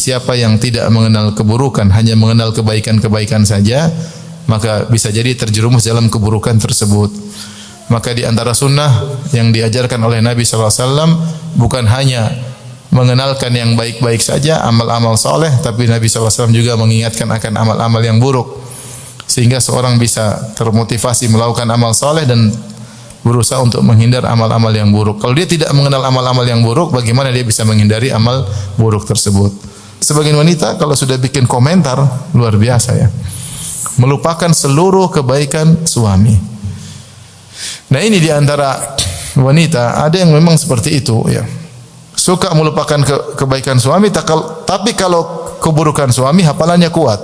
Siapa yang tidak mengenal keburukan, hanya mengenal kebaikan-kebaikan saja, maka bisa jadi terjerumus dalam keburukan tersebut. Maka di antara sunnah yang diajarkan oleh Nabi SAW bukan hanya mengenalkan yang baik-baik saja, amal-amal soleh, tapi Nabi SAW juga mengingatkan akan amal-amal yang buruk, sehingga seorang bisa termotivasi melakukan amal soleh dan berusaha untuk menghindar amal-amal yang buruk. Kalau dia tidak mengenal amal-amal yang buruk, bagaimana dia bisa menghindari amal buruk tersebut? Sebagian wanita kalau sudah bikin komentar luar biasa ya, melupakan seluruh kebaikan suami. Nah ini di antara wanita ada yang memang seperti itu ya, suka melupakan kebaikan suami, tapi kalau keburukan suami hafalannya kuat.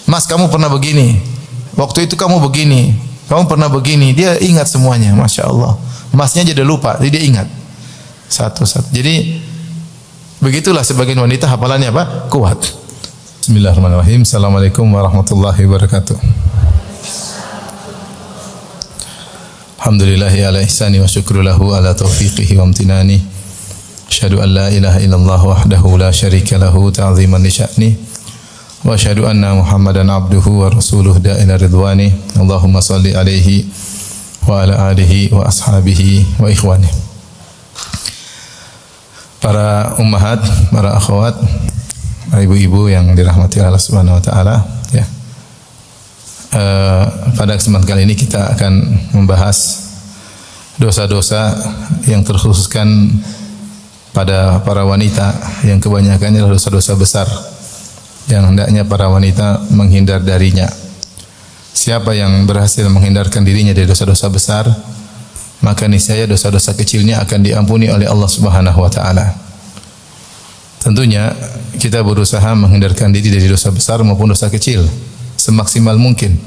Mas, kamu pernah begini, waktu itu kamu begini, kamu pernah begini, dia ingat semuanya, masya Allah. Masnya jadi lupa, jadi dia ingat satu-satu. Jadi begitulah sebagian wanita hafalannya apa? Kuat. Bismillahirrahmanirrahim. Assalamualaikum warahmatullahi wabarakatuh. Alhamdulillahi ala ihsani wa syukru lahu ala taufiqihi wa amtinani. Asyhadu an la ilaha illallah wahdahu la syarika lahu ta'ziman li sya'ni. Wa asyhadu anna Muhammadan abduhu wa rasuluh da'ila ridwani. Allahumma salli alaihi wa ala alihi wa ashabihi wa ikhwani. Para ummahat, para akhwat, ibu-ibu yang dirahmati Allah Subhanahu wa taala, ya. Pada kesempatan kali ini kita akan membahas dosa-dosa yang terkhususkan pada para wanita, yang kebanyakannya adalah dosa-dosa besar yang hendaknya para wanita menghindar darinya. Siapa yang berhasil menghindarkan dirinya dari dosa-dosa besar, maka niscaya dosa-dosa kecilnya akan diampuni oleh Allah Subhanahu wa taala. Tentunya kita berusaha menghindarkan diri dari dosa besar maupun dosa kecil semaksimal mungkin.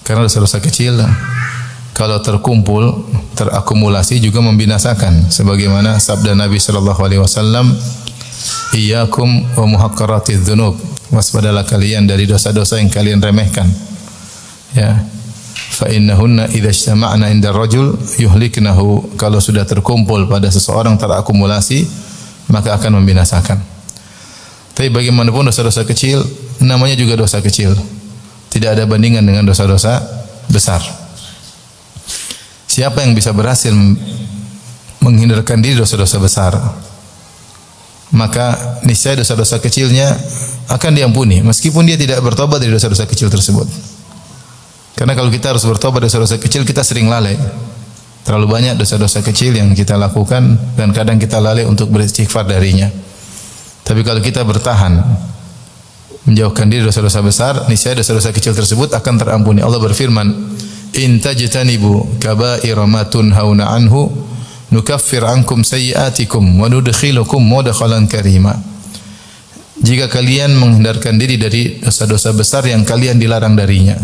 Karena dosa-dosa kecil kalau terkumpul, terakumulasi juga membinasakan, sebagaimana sabda Nabi sallallahu alaihi wasallam, "Iyyakum wa muhaqqaratidz dzunub." Waspadalah kalian dari dosa-dosa yang kalian remehkan. Ya. Fa innahunna idza ijtama'na 'inda rajul yuhliknahu. Kalau sudah terkumpul pada seseorang, terakumulasi, maka akan membinasakan. Tapi bagaimanapun dosa-dosa kecil namanya juga dosa kecil. Tidak ada bandingan dengan dosa-dosa besar. Siapa yang bisa berhasil menghindarkan diri dosa-dosa besar, maka niscaya dosa-dosa kecilnya akan diampuni meskipun dia tidak bertobat dari dosa-dosa kecil tersebut. Karena kalau kita harus bertobat dari dosa-dosa kecil, kita sering lalai. Terlalu banyak dosa-dosa kecil yang kita lakukan dan kadang kita lalai untuk beristighfar darinya. Tapi kalau kita bertahan menjauhkan diri dosa-dosa besar, niscaya dosa-dosa kecil tersebut akan terampuni. Allah berfirman, "In tajtanibu kaba'ira ma tunhauna anhu nukaffir ankum sayyi'atikum wa nudkhilukum mudkhalan karima." Jika kalian menghindarkan diri dari dosa-dosa besar yang kalian dilarang darinya,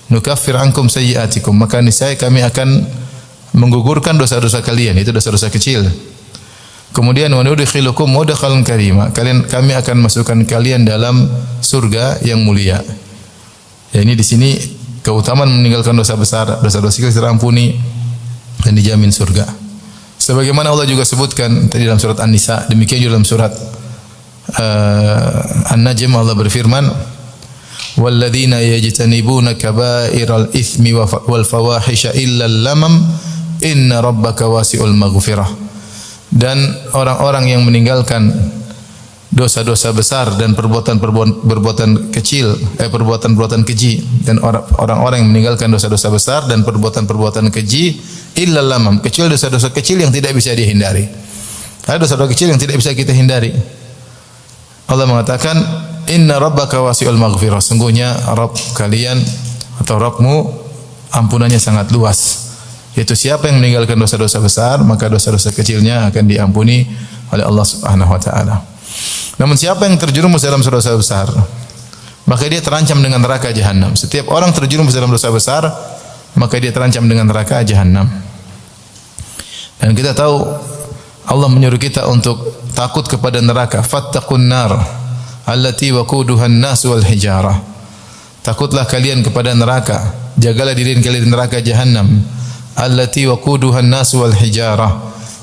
nukaffir ankum sayyi'atikum, maka niscaya kami akan menggugurkan dosa-dosa kalian, itu dosa-dosa kecil. Kemudian wa nudkhilukum mudkhalan karima, kami akan masukkan kalian dalam surga yang mulia. Ya, ini di sini keutamaan meninggalkan dosa besar, dosa-dosa kecil terampuni dan dijamin surga. Sebagaimana Allah juga sebutkan tadi dalam surat An-Nisa, demikian juga dalam surat An-Najm Allah berfirman, "Walladzina yajtanibuna kaba'iral itsmi wal fawahisha illa al-lamam inna rabbaka wasi'ul maghfirah." Dan orang-orang yang meninggalkan dosa-dosa besar dan perbuatan kecil, perbuatan keji, dan orang-orang yang meninggalkan dosa-dosa besar dan perbuatan keji illa lamam, kecuali dosa-dosa kecil yang tidak bisa dihindari. Ada dosa-dosa kecil yang tidak bisa kita hindari. Allah mengatakan, "Inna rabbaka wasi'ul maghfirah." Sungguhnya Rabb kalian atau Rabbmu ampunannya sangat luas. Yaitu siapa yang meninggalkan dosa-dosa besar, maka dosa-dosa kecilnya akan diampuni oleh Allah Subhanahu wa taala. Namun siapa yang terjerumus dalam dosa besar, maka dia terancam dengan neraka jahanam. Setiap orang terjerumus dalam dosa besar, maka dia terancam dengan neraka jahanam. Dan kita tahu Allah menyuruh kita untuk takut kepada neraka. Fattaqun nar allati waquduha an-nas wal hijarah. Takutlah kalian kepada neraka, jagalah diri kalian dari neraka jahanam. Allati waquduha an-nas wal hijarah,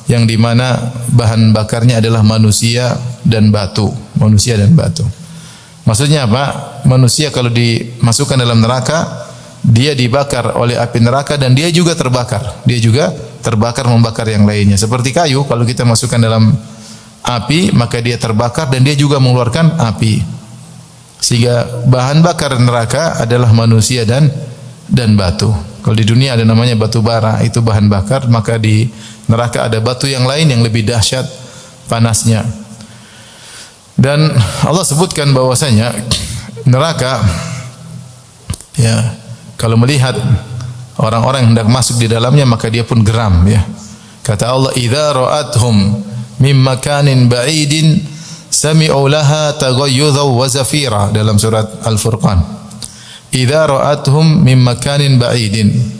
yang di mana bahan bakarnya adalah manusia dan batu. Manusia dan batu. Maksudnya apa? Manusia kalau dimasukkan dalam neraka, dia dibakar oleh api neraka dan dia juga terbakar. Dia juga terbakar membakar yang lainnya. Seperti kayu, kalau kita masukkan dalam api, maka dia terbakar dan dia juga mengeluarkan api. Sehingga bahan bakar neraka adalah manusia dan batu. Kalau di dunia ada namanya batu bara, itu bahan bakar, maka di neraka ada batu yang lain yang lebih dahsyat panasnya. Dan Allah sebutkan bahwasanya neraka, ya, kalau melihat orang-orang yang hendak masuk di dalamnya maka dia pun geram, ya. Kata Allah, "Idza ra'athum min makanin ba'idin sami'u laha taghayyuzan wa zafira," dalam surat Al-Furqan. "Idza ra'athum min makanin ba'idin."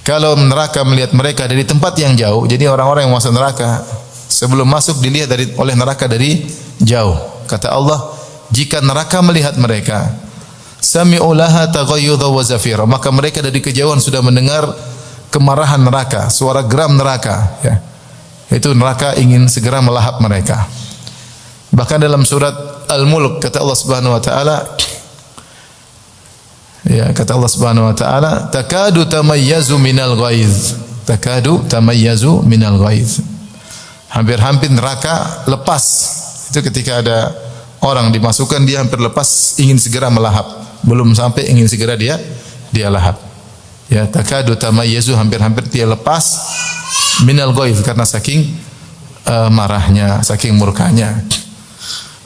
Kalau neraka melihat mereka dari tempat yang jauh, jadi orang-orang yang masuk neraka sebelum masuk dilihat oleh neraka dari jauh. Kata Allah, jika neraka melihat mereka, sami'u laha taghayyuzan wa zafira, maka mereka dari kejauhan sudah mendengar kemarahan neraka, suara geram neraka, ya. Itu neraka ingin segera melahap mereka. Bahkan dalam surat Al-Mulk kata Allah Subhanahu wa taala, ya, kata Allah Subhanahu wa taala, "Takadu tamayyazu minal ghaiz." Takadu tamayyazu minal ghaiz. Hampir-hampir neraka lepas. Itu ketika ada orang dimasukkan, dia hampir lepas, ingin segera melahap. Belum sampai ingin segera dia lahap. Ya, takadu tamayyazu, hampir-hampir dia lepas minal ghaiz, karena saking marahnya, saking murkanya.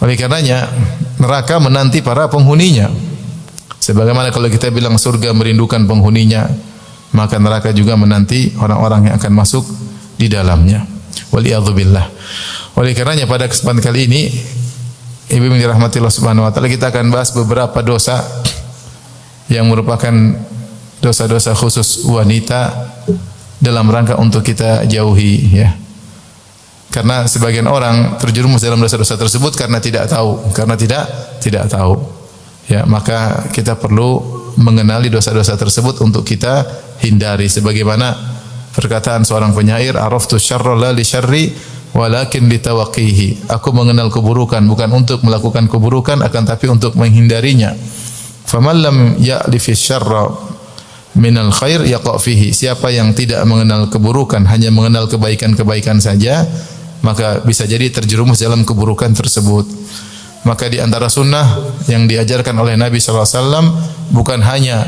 Oleh karenanya neraka menanti para penghuninya. Sebagaimana kalau kita bilang surga merindukan penghuninya, maka neraka juga menanti orang-orang yang akan masuk di dalamnya. Waliyadzubillah. Oleh karenanya pada kesempatan kali ini, ibu yang dirahmati Allah Subhanahu wa taala, kita akan bahas beberapa dosa yang merupakan dosa-dosa khusus wanita dalam rangka untuk kita jauhi, ya. Karena sebagian orang terjerumus dalam dosa-dosa tersebut karena tidak tahu, tidak tahu. Ya, maka kita perlu mengenali dosa-dosa tersebut untuk kita hindari. Sebagaimana perkataan seorang penyair, "Araftu syarra la li syarri walakin litawaqqihi." Aku mengenal keburukan bukan untuk melakukan keburukan, akan tapi untuk menghindarinya. "Faman lam ya'lif syarra minal khair yaqa' fihi." Siapa yang tidak mengenal keburukan, hanya mengenal kebaikan-kebaikan saja, maka bisa jadi terjerumus dalam keburukan tersebut. Maka di antara sunnah yang diajarkan oleh Nabi SAW bukan hanya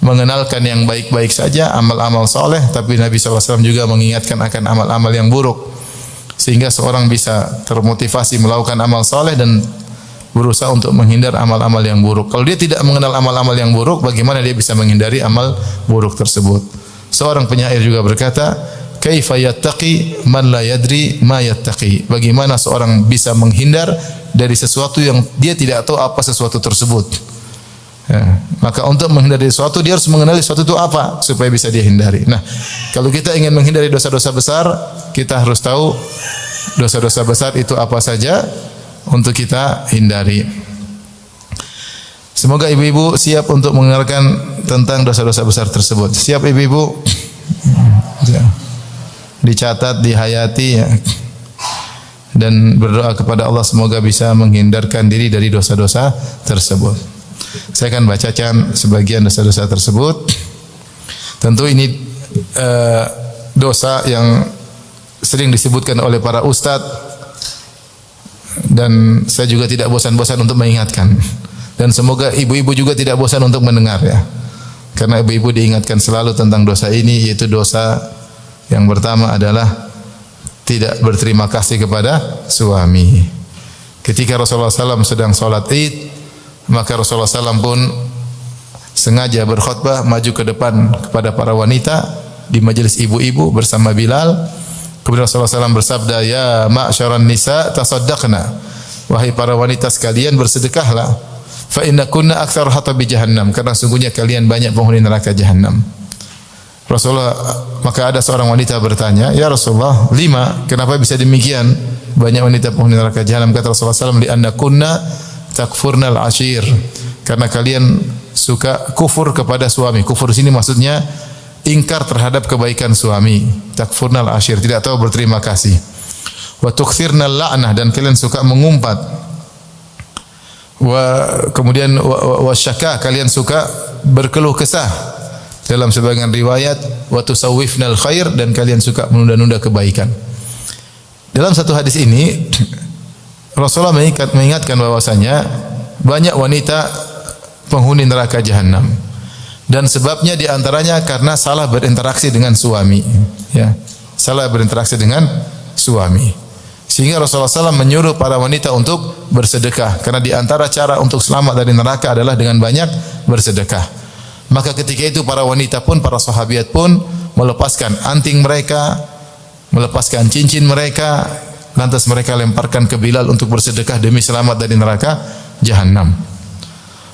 mengenalkan yang baik-baik saja, amal-amal soleh, tapi Nabi SAW juga mengingatkan akan amal-amal yang buruk, sehingga seorang bisa termotivasi melakukan amal soleh dan berusaha untuk menghindar amal-amal yang buruk. Kalau dia tidak mengenal amal-amal yang buruk, bagaimana dia bisa menghindari amal buruk tersebut? Seorang penyair juga berkata, "Kaifa yattaqi man la yadri ma yattaqi?" Bagaimana seorang bisa menghindar dari sesuatu yang dia tidak tahu apa sesuatu tersebut? Ya, maka untuk menghindari sesuatu, dia harus mengenali sesuatu itu apa supaya bisa dia hindari. Nah, kalau kita ingin menghindari dosa-dosa besar, kita harus tahu dosa-dosa besar itu apa saja untuk kita hindari. Semoga ibu-ibu siap untuk mendengarkan tentang dosa-dosa besar tersebut. Siap ibu-ibu? Dicatat, dihayati, ya. Dan berdoa kepada Allah semoga bisa menghindarkan diri dari dosa-dosa tersebut. Saya akan bacakan sebagian dosa-dosa tersebut. Tentu ini dosa yang sering disebutkan oleh para ustadz, dan saya juga tidak bosan-bosan untuk mengingatkan. Dan semoga ibu-ibu juga tidak bosan untuk mendengar, ya. Karena ibu-ibu diingatkan selalu tentang dosa ini, yaitu dosa yang pertama adalah tidak berterima kasih kepada suami. Ketika Rasulullah SAW sedang sholat Id, maka Rasulullah SAW pun sengaja berkhutbah maju ke depan kepada para wanita di majelis ibu-ibu bersama Bilal. Kemudian Rasulullah SAW bersabda, "Ya ma'syaran nisa tasaddaqna." Wahai para wanita sekalian, bersedekahlah. Fa inna kunna aktsar hatabi jahannam, karena sungguhnya kalian banyak penghuni neraka jahannam. Rasulullah, maka ada seorang wanita bertanya, "Ya Rasulullah, lima? Kenapa bisa demikian? Banyak wanita penghuni neraka jahanam." Kata Rasulullah SAW, "Li anna kunna takfurnal ashir." Karena kalian suka kufur kepada suami. Kufur sini maksudnya ingkar terhadap kebaikan suami. Takfurnal ashir, tidak tahu berterima kasih. Wa tukthirnal la'nah, dan kalian suka mengumpat. Kemudian syaka, kalian suka berkeluh kesah. Dalam sebagian riwayat wa tusawwifnal khair, dan kalian suka menunda-nunda kebaikan. Dalam satu hadis ini Rasulullah mengingatkan bahwasanya banyak wanita penghuni neraka jahanam, dan sebabnya diantaranya karena salah berinteraksi dengan suami, ya, salah berinteraksi dengan suami, sehingga Rasulullah SAW menyuruh para wanita untuk bersedekah, karena diantara cara untuk selamat dari neraka adalah dengan banyak bersedekah. Maka ketika itu para wanita pun, para sahabiat pun melepaskan anting mereka, melepaskan cincin mereka, lantas mereka lemparkan ke Bilal untuk bersedekah demi selamat dari neraka jahanam.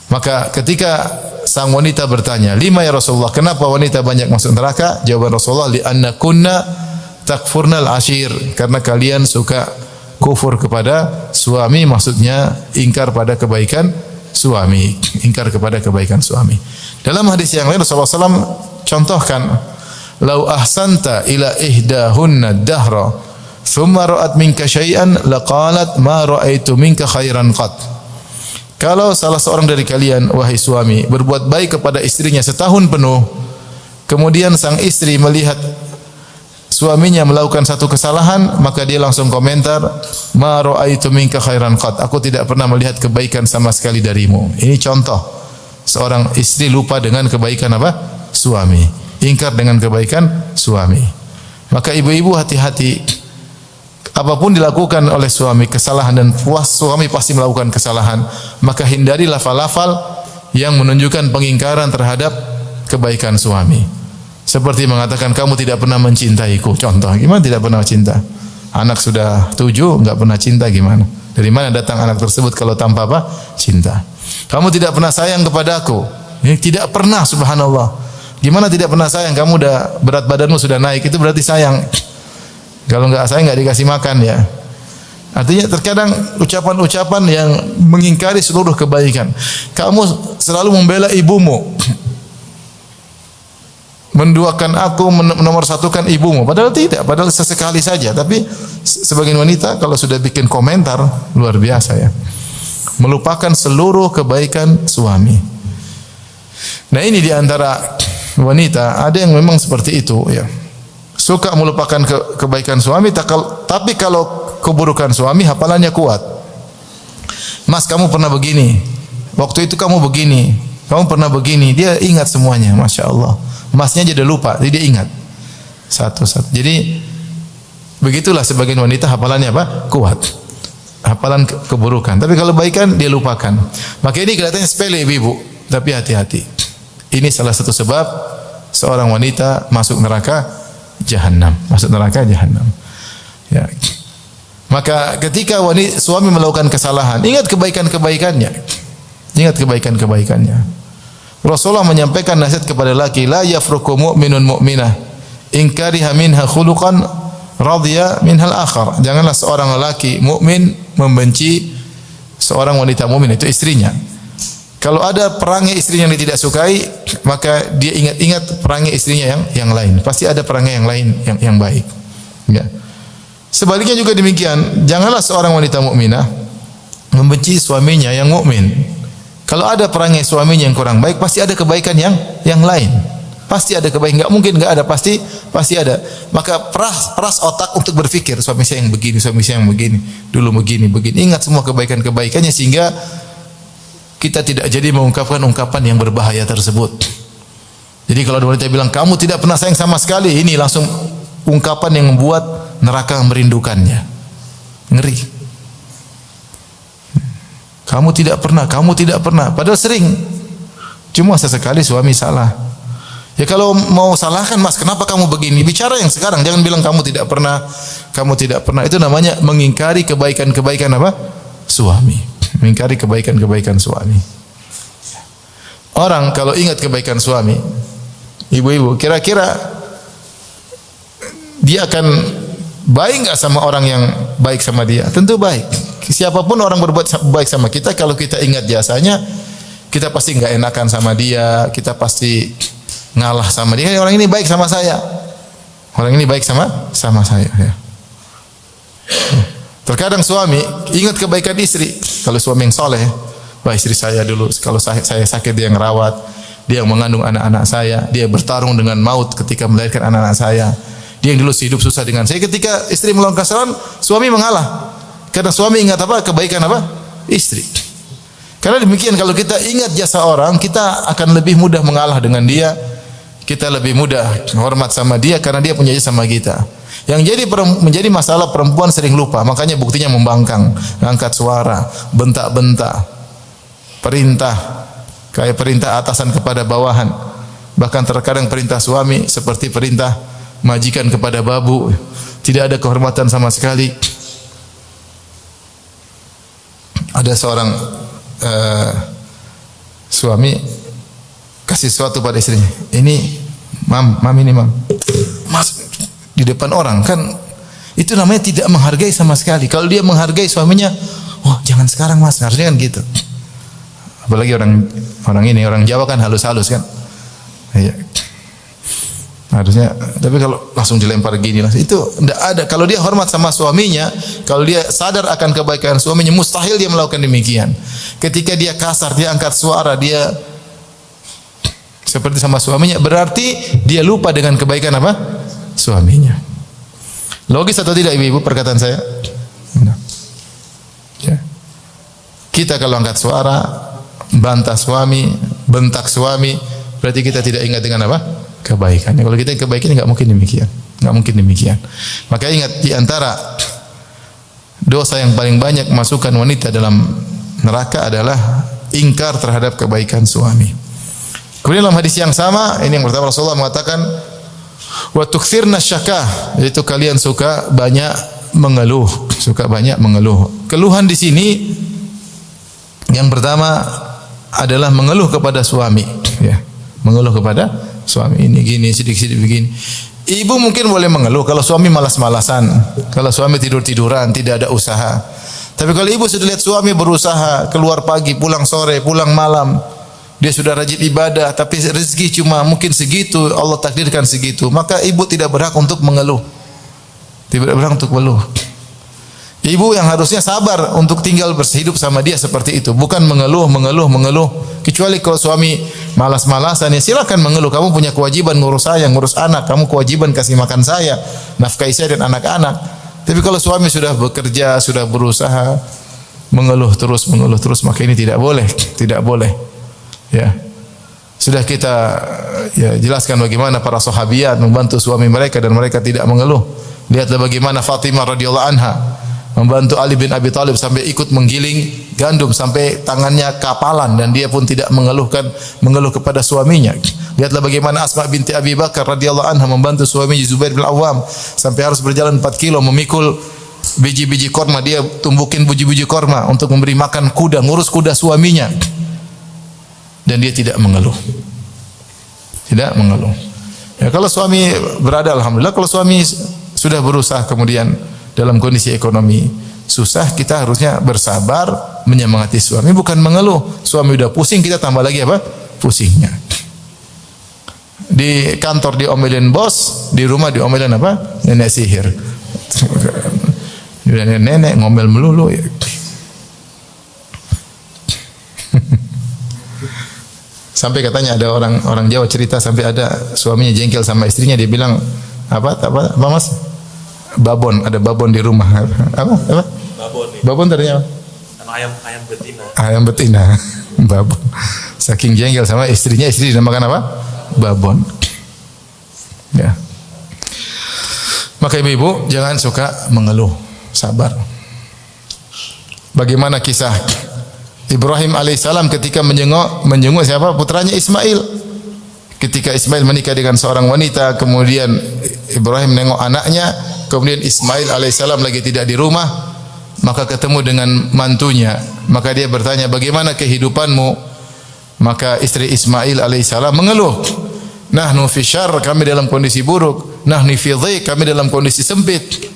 Maka ketika sang wanita bertanya, "Lima ya Rasulullah, kenapa wanita banyak masuk neraka?" Jawaban Rasulullah, "Li'anna kunna takfurnal ashir." Karena kalian suka kufur kepada suami, maksudnya ingkar pada kebaikan suami, ingkar kepada kebaikan suami. Dalam hadis yang lain Rasulullah SAW contohkan, "Lau ahsanta ila ihdahunna dahra, thumma ra'at minka syai'an laqalat ma ra'aitu minka khairan qat." Kalau salah seorang dari kalian, wahai suami, berbuat baik kepada istrinya setahun penuh, kemudian sang istri melihat suaminya melakukan satu kesalahan, maka dia langsung komentar, "Ma ra'aitu minka khairan qat." Aku tidak pernah melihat kebaikan sama sekali darimu. Ini contoh seorang istri lupa dengan kebaikan apa? Suami. Ingkar dengan kebaikan suami. Maka ibu-ibu hati-hati. Apapun dilakukan oleh suami kesalahan, dan puas suami pasti melakukan kesalahan, maka hindari lafal-lafal yang menunjukkan pengingkaran terhadap kebaikan suami. Seperti mengatakan, "Kamu tidak pernah mencintaiku." Contoh, gimana tidak pernah cinta? Anak sudah 7 enggak pernah cinta, gimana? Dari mana datang anak tersebut kalau tanpa apa? Cinta. "Kamu tidak pernah sayang kepadaku." Ini tidak pernah, subhanallah. Gimana tidak pernah sayang? Kamu udah berat badanmu sudah naik, itu berarti sayang. Kalau enggak sayang enggak dikasih makan, ya. Artinya terkadang ucapan-ucapan yang mengingkari seluruh kebaikan. Kamu selalu membela ibumu, menduakan aku, nomor satukan ibumu. Padahal tidak, padahal sesekali saja. Tapi sebagian wanita kalau sudah bikin komentar, luar biasa, ya. Melupakan seluruh kebaikan suami. Nah, ini diantara wanita ada yang memang seperti itu, ya. Suka melupakan kebaikan suami, tapi kalau keburukan suami hafalannya kuat. "Mas, kamu pernah begini. Waktu itu kamu begini. Kamu pernah begini." Dia ingat semuanya, Masya Allah. Masnya jadi lupa, jadi dia ingat satu-satu. Jadi begitulah sebagian wanita hafalannya apa? Kuat. Hafalan keburukan. Tapi kalau kebaikan dia lupakan. Maka ini kelihatannya sepele ibu-ibu, tapi hati-hati. Ini salah satu sebab seorang wanita masuk neraka jahanam, masuk neraka jahanam. Ya. Maka ketika suami melakukan kesalahan, ingat kebaikan-kebaikannya. Ingat kebaikan-kebaikannya. Rasulullah menyampaikan nasihat kepada laki, "La yafruqu mu'minun mu'minah in kariha minha khuluqan radhiya minhal akhar." Janganlah seorang lelaki mukmin membenci seorang wanita mukmin, itu istrinya. Kalau ada perangai istrinya yang dia tidak sukai, maka dia ingat-ingat perangai istrinya yang lain. Pasti ada perangai yang lain yang baik. Ya. Sebaliknya juga demikian, janganlah seorang wanita mukminah membenci suaminya yang mukmin. Kalau ada perangai suaminya yang kurang baik, pasti ada kebaikan yang lain. Pasti ada kebaikan, enggak mungkin enggak ada, pasti ada. Maka peras otak untuk berpikir, suami saya yang begini, suami saya yang begini, dulu begini. Ingat semua kebaikan-kebaikannya sehingga kita tidak jadi mengungkapkan ungkapan yang berbahaya tersebut. Jadi kalau ada wanita bilang, "Kamu tidak pernah sayang sama sekali," ini langsung ungkapan yang membuat neraka merindukannya. Ngeri. Kamu tidak pernah. Padahal sering. Cuma sesekali suami salah. Ya kalau mau salahkan, "Mas, kenapa kamu begini?" Bicara yang sekarang, jangan bilang kamu tidak pernah. Itu namanya mengingkari kebaikan-kebaikan apa? Suami. Mengingkari kebaikan-kebaikan suami. Orang kalau ingat kebaikan suami, ibu-ibu, kira-kira dia akan baik enggak sama orang yang baik sama dia? Tentu baik. Siapapun orang berbuat baik sama kita, kalau kita ingat jasanya, kita pasti enggak enakan sama dia, kita pasti ngalah sama dia. Orang ini baik sama saya. Orang ini baik sama saya. Ya. Terkadang suami ingat kebaikan istri. Kalau suami yang soleh, wah istri saya dulu kalau saya sakit dia yang merawat, dia yang mengandung anak-anak saya, dia bertarung dengan maut ketika melahirkan anak-anak saya. Dia yang dulu hidup susah dengan saya. Ketika istri melakukan kesalahan, suami mengalah. Karena suami ingat apa? Kebaikan apa? Istri. Karena demikian kalau kita ingat jasa orang, kita akan lebih mudah mengalah dengan dia. Kita lebih mudah hormat sama dia karena dia punya jasa sama kita. Yang menjadi masalah perempuan sering lupa, makanya buktinya membangkang, angkat suara, bentak-bentak, perintah, kayak perintah atasan kepada bawahan. Bahkan terkadang perintah suami seperti perintah majikan kepada babu, tidak ada kehormatan sama sekali. Ada seorang suami kasih sesuatu pada istrinya. Ini, mam ini mam. Mas, di depan orang kan itu namanya tidak menghargai sama sekali. Kalau dia menghargai suaminya, oh jangan sekarang mas, harusnya kan gitu. Apalagi orang Jawa kan halus-halus kan. Iya. Harusnya, tapi kalau langsung dilempar gini lah, itu tidak ada. Kalau dia hormat sama suaminya, kalau dia sadar akan kebaikan suaminya, mustahil dia melakukan demikian. Ketika dia kasar, dia angkat suara, dia seperti sama suaminya, berarti dia lupa dengan kebaikan apa? Suaminya. Logis atau tidak ibu-ibu perkataan saya? Nah. Ya. Kita kalau angkat suara, bantah suami, bentak suami, berarti kita tidak ingat dengan apa? Kebaikannya. Kalau kita kebaikannya enggak mungkin demikian. Maka ingat, di antara dosa yang paling banyak masukkan wanita dalam neraka adalah ingkar terhadap kebaikan suami. Kemudian dalam hadis yang sama, ini yang pertama Rasulullah mengatakan wa tukthirna syakah, yaitu kalian suka banyak mengeluh. Keluhan di sini yang pertama adalah mengeluh kepada suami, ya. Mengeluh kepada suami, ini gini, sedikit begini. Ibu mungkin boleh mengeluh kalau suami malas-malasan, kalau suami tidur-tiduran, tidak ada usaha. Tapi kalau ibu sudah lihat suami berusaha, keluar pagi, pulang sore, pulang malam, dia sudah rajin ibadah, tapi rezeki cuma mungkin segitu, Allah takdirkan segitu, maka ibu tidak berhak untuk mengeluh. Tidak berhak untuk mengeluh. Ibu yang harusnya sabar untuk tinggal berhidup sama dia seperti itu, bukan mengeluh. Kecuali kalau suami malas-malasan, ya silakan mengeluh. Kamu punya kewajiban ngurus saya, ngurus anak. Kamu kewajiban kasih makan saya, nafkahi saya dan anak-anak. Tapi kalau suami sudah bekerja, sudah berusaha, mengeluh terus, maka ini tidak boleh. Ya. Sudah kita jelaskan bagaimana para sahabiat membantu suami mereka dan mereka tidak mengeluh. Lihatlah bagaimana Fatimah radhiyallahu anha membantu Ali bin Abi Thalib sampai ikut menggiling gandum sampai tangannya kapalan dan dia pun tidak mengeluh kepada suaminya. Lihatlah bagaimana Asma binti Abi Bakar radhiyallahu anha membantu suaminya Zubair bin Awam sampai harus berjalan 4 kilo memikul biji-biji korma, dia tumbukin biji-biji korma untuk memberi makan kuda, ngurus kuda suaminya. Dan dia tidak mengeluh. Ya, kalau suami berada, alhamdulillah. Kalau suami sudah berusaha kemudian dalam kondisi ekonomi susah, kita harusnya bersabar menyemangati suami, bukan mengeluh. Suami udah pusing, kita tambah lagi apa? Pusingnya. Di kantor diomelin bos, di rumah diomelin apa? Nenek sihir. Nenek ngomel melulu. Sampai katanya ada orang Jawa cerita sampai ada suaminya jengkel sama istrinya, dia bilang apa mas? Babon, ada babon di rumah. Apa? Babon ternyata ayam betina. Ayam betina. Babon. Saking jengkel sama istrinya, istri dinamakan apa? Babon. Ya. Maka ibu-ibu jangan suka mengeluh, sabar. Bagaimana kisah Ibrahim alaihissalam ketika menjenguk siapa? Putranya Ismail. Ketika Ismail menikah dengan seorang wanita, kemudian Ibrahim nengok anaknya, kemudian Ismail alaihissalam lagi tidak di rumah, maka ketemu dengan mantunya. Maka dia bertanya, bagaimana kehidupanmu? Maka istri Ismail alaihissalam mengeluh. Nahnu fi syarr, kami dalam kondisi buruk. Nahnu fi dhiq, kami dalam kondisi sempit.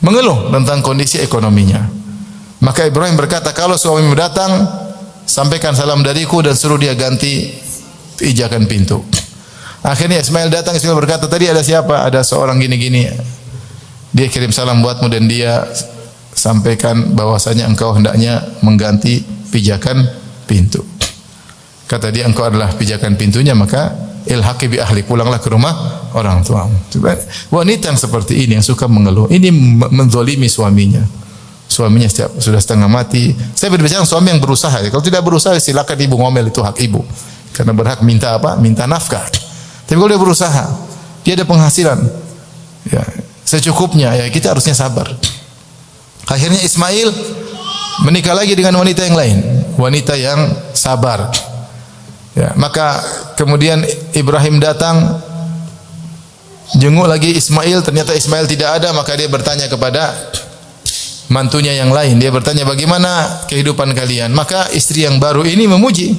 Mengeluh tentang kondisi ekonominya. Maka Ibrahim berkata, kalau suamimu datang, sampaikan salam dariku dan suruh dia ganti pijakan pintu. Akhirnya Ismail datang, Ismail berkata, tadi ada siapa? Ada seorang gini-gini. Dia kirim salam buatmu dan dia sampaikan bahwasanya engkau hendaknya mengganti pijakan pintu. Kata dia, engkau adalah pijakan pintunya, maka ilhaqi bi ahli, pulanglah ke rumah orang tuamu. Wanita yang seperti ini yang suka mengeluh, ini menzalimi suaminya. Suaminya sudah setengah mati. Saya berbicara suami yang berusaha. Kalau tidak berusaha silakan ibu ngomel, itu hak ibu. Karena berhak minta apa? Minta nafkah. Tapi kalau dia berusaha, dia ada penghasilan, ya, secukupnya, ya kita harusnya sabar. Akhirnya Ismail menikah lagi dengan wanita yang lain, wanita yang sabar. Ya, maka kemudian Ibrahim datang jenguk lagi Ismail, ternyata Ismail tidak ada, maka dia bertanya kepada mantunya yang lain. Dia bertanya, bagaimana kehidupan kalian? Maka istri yang baru ini memuji.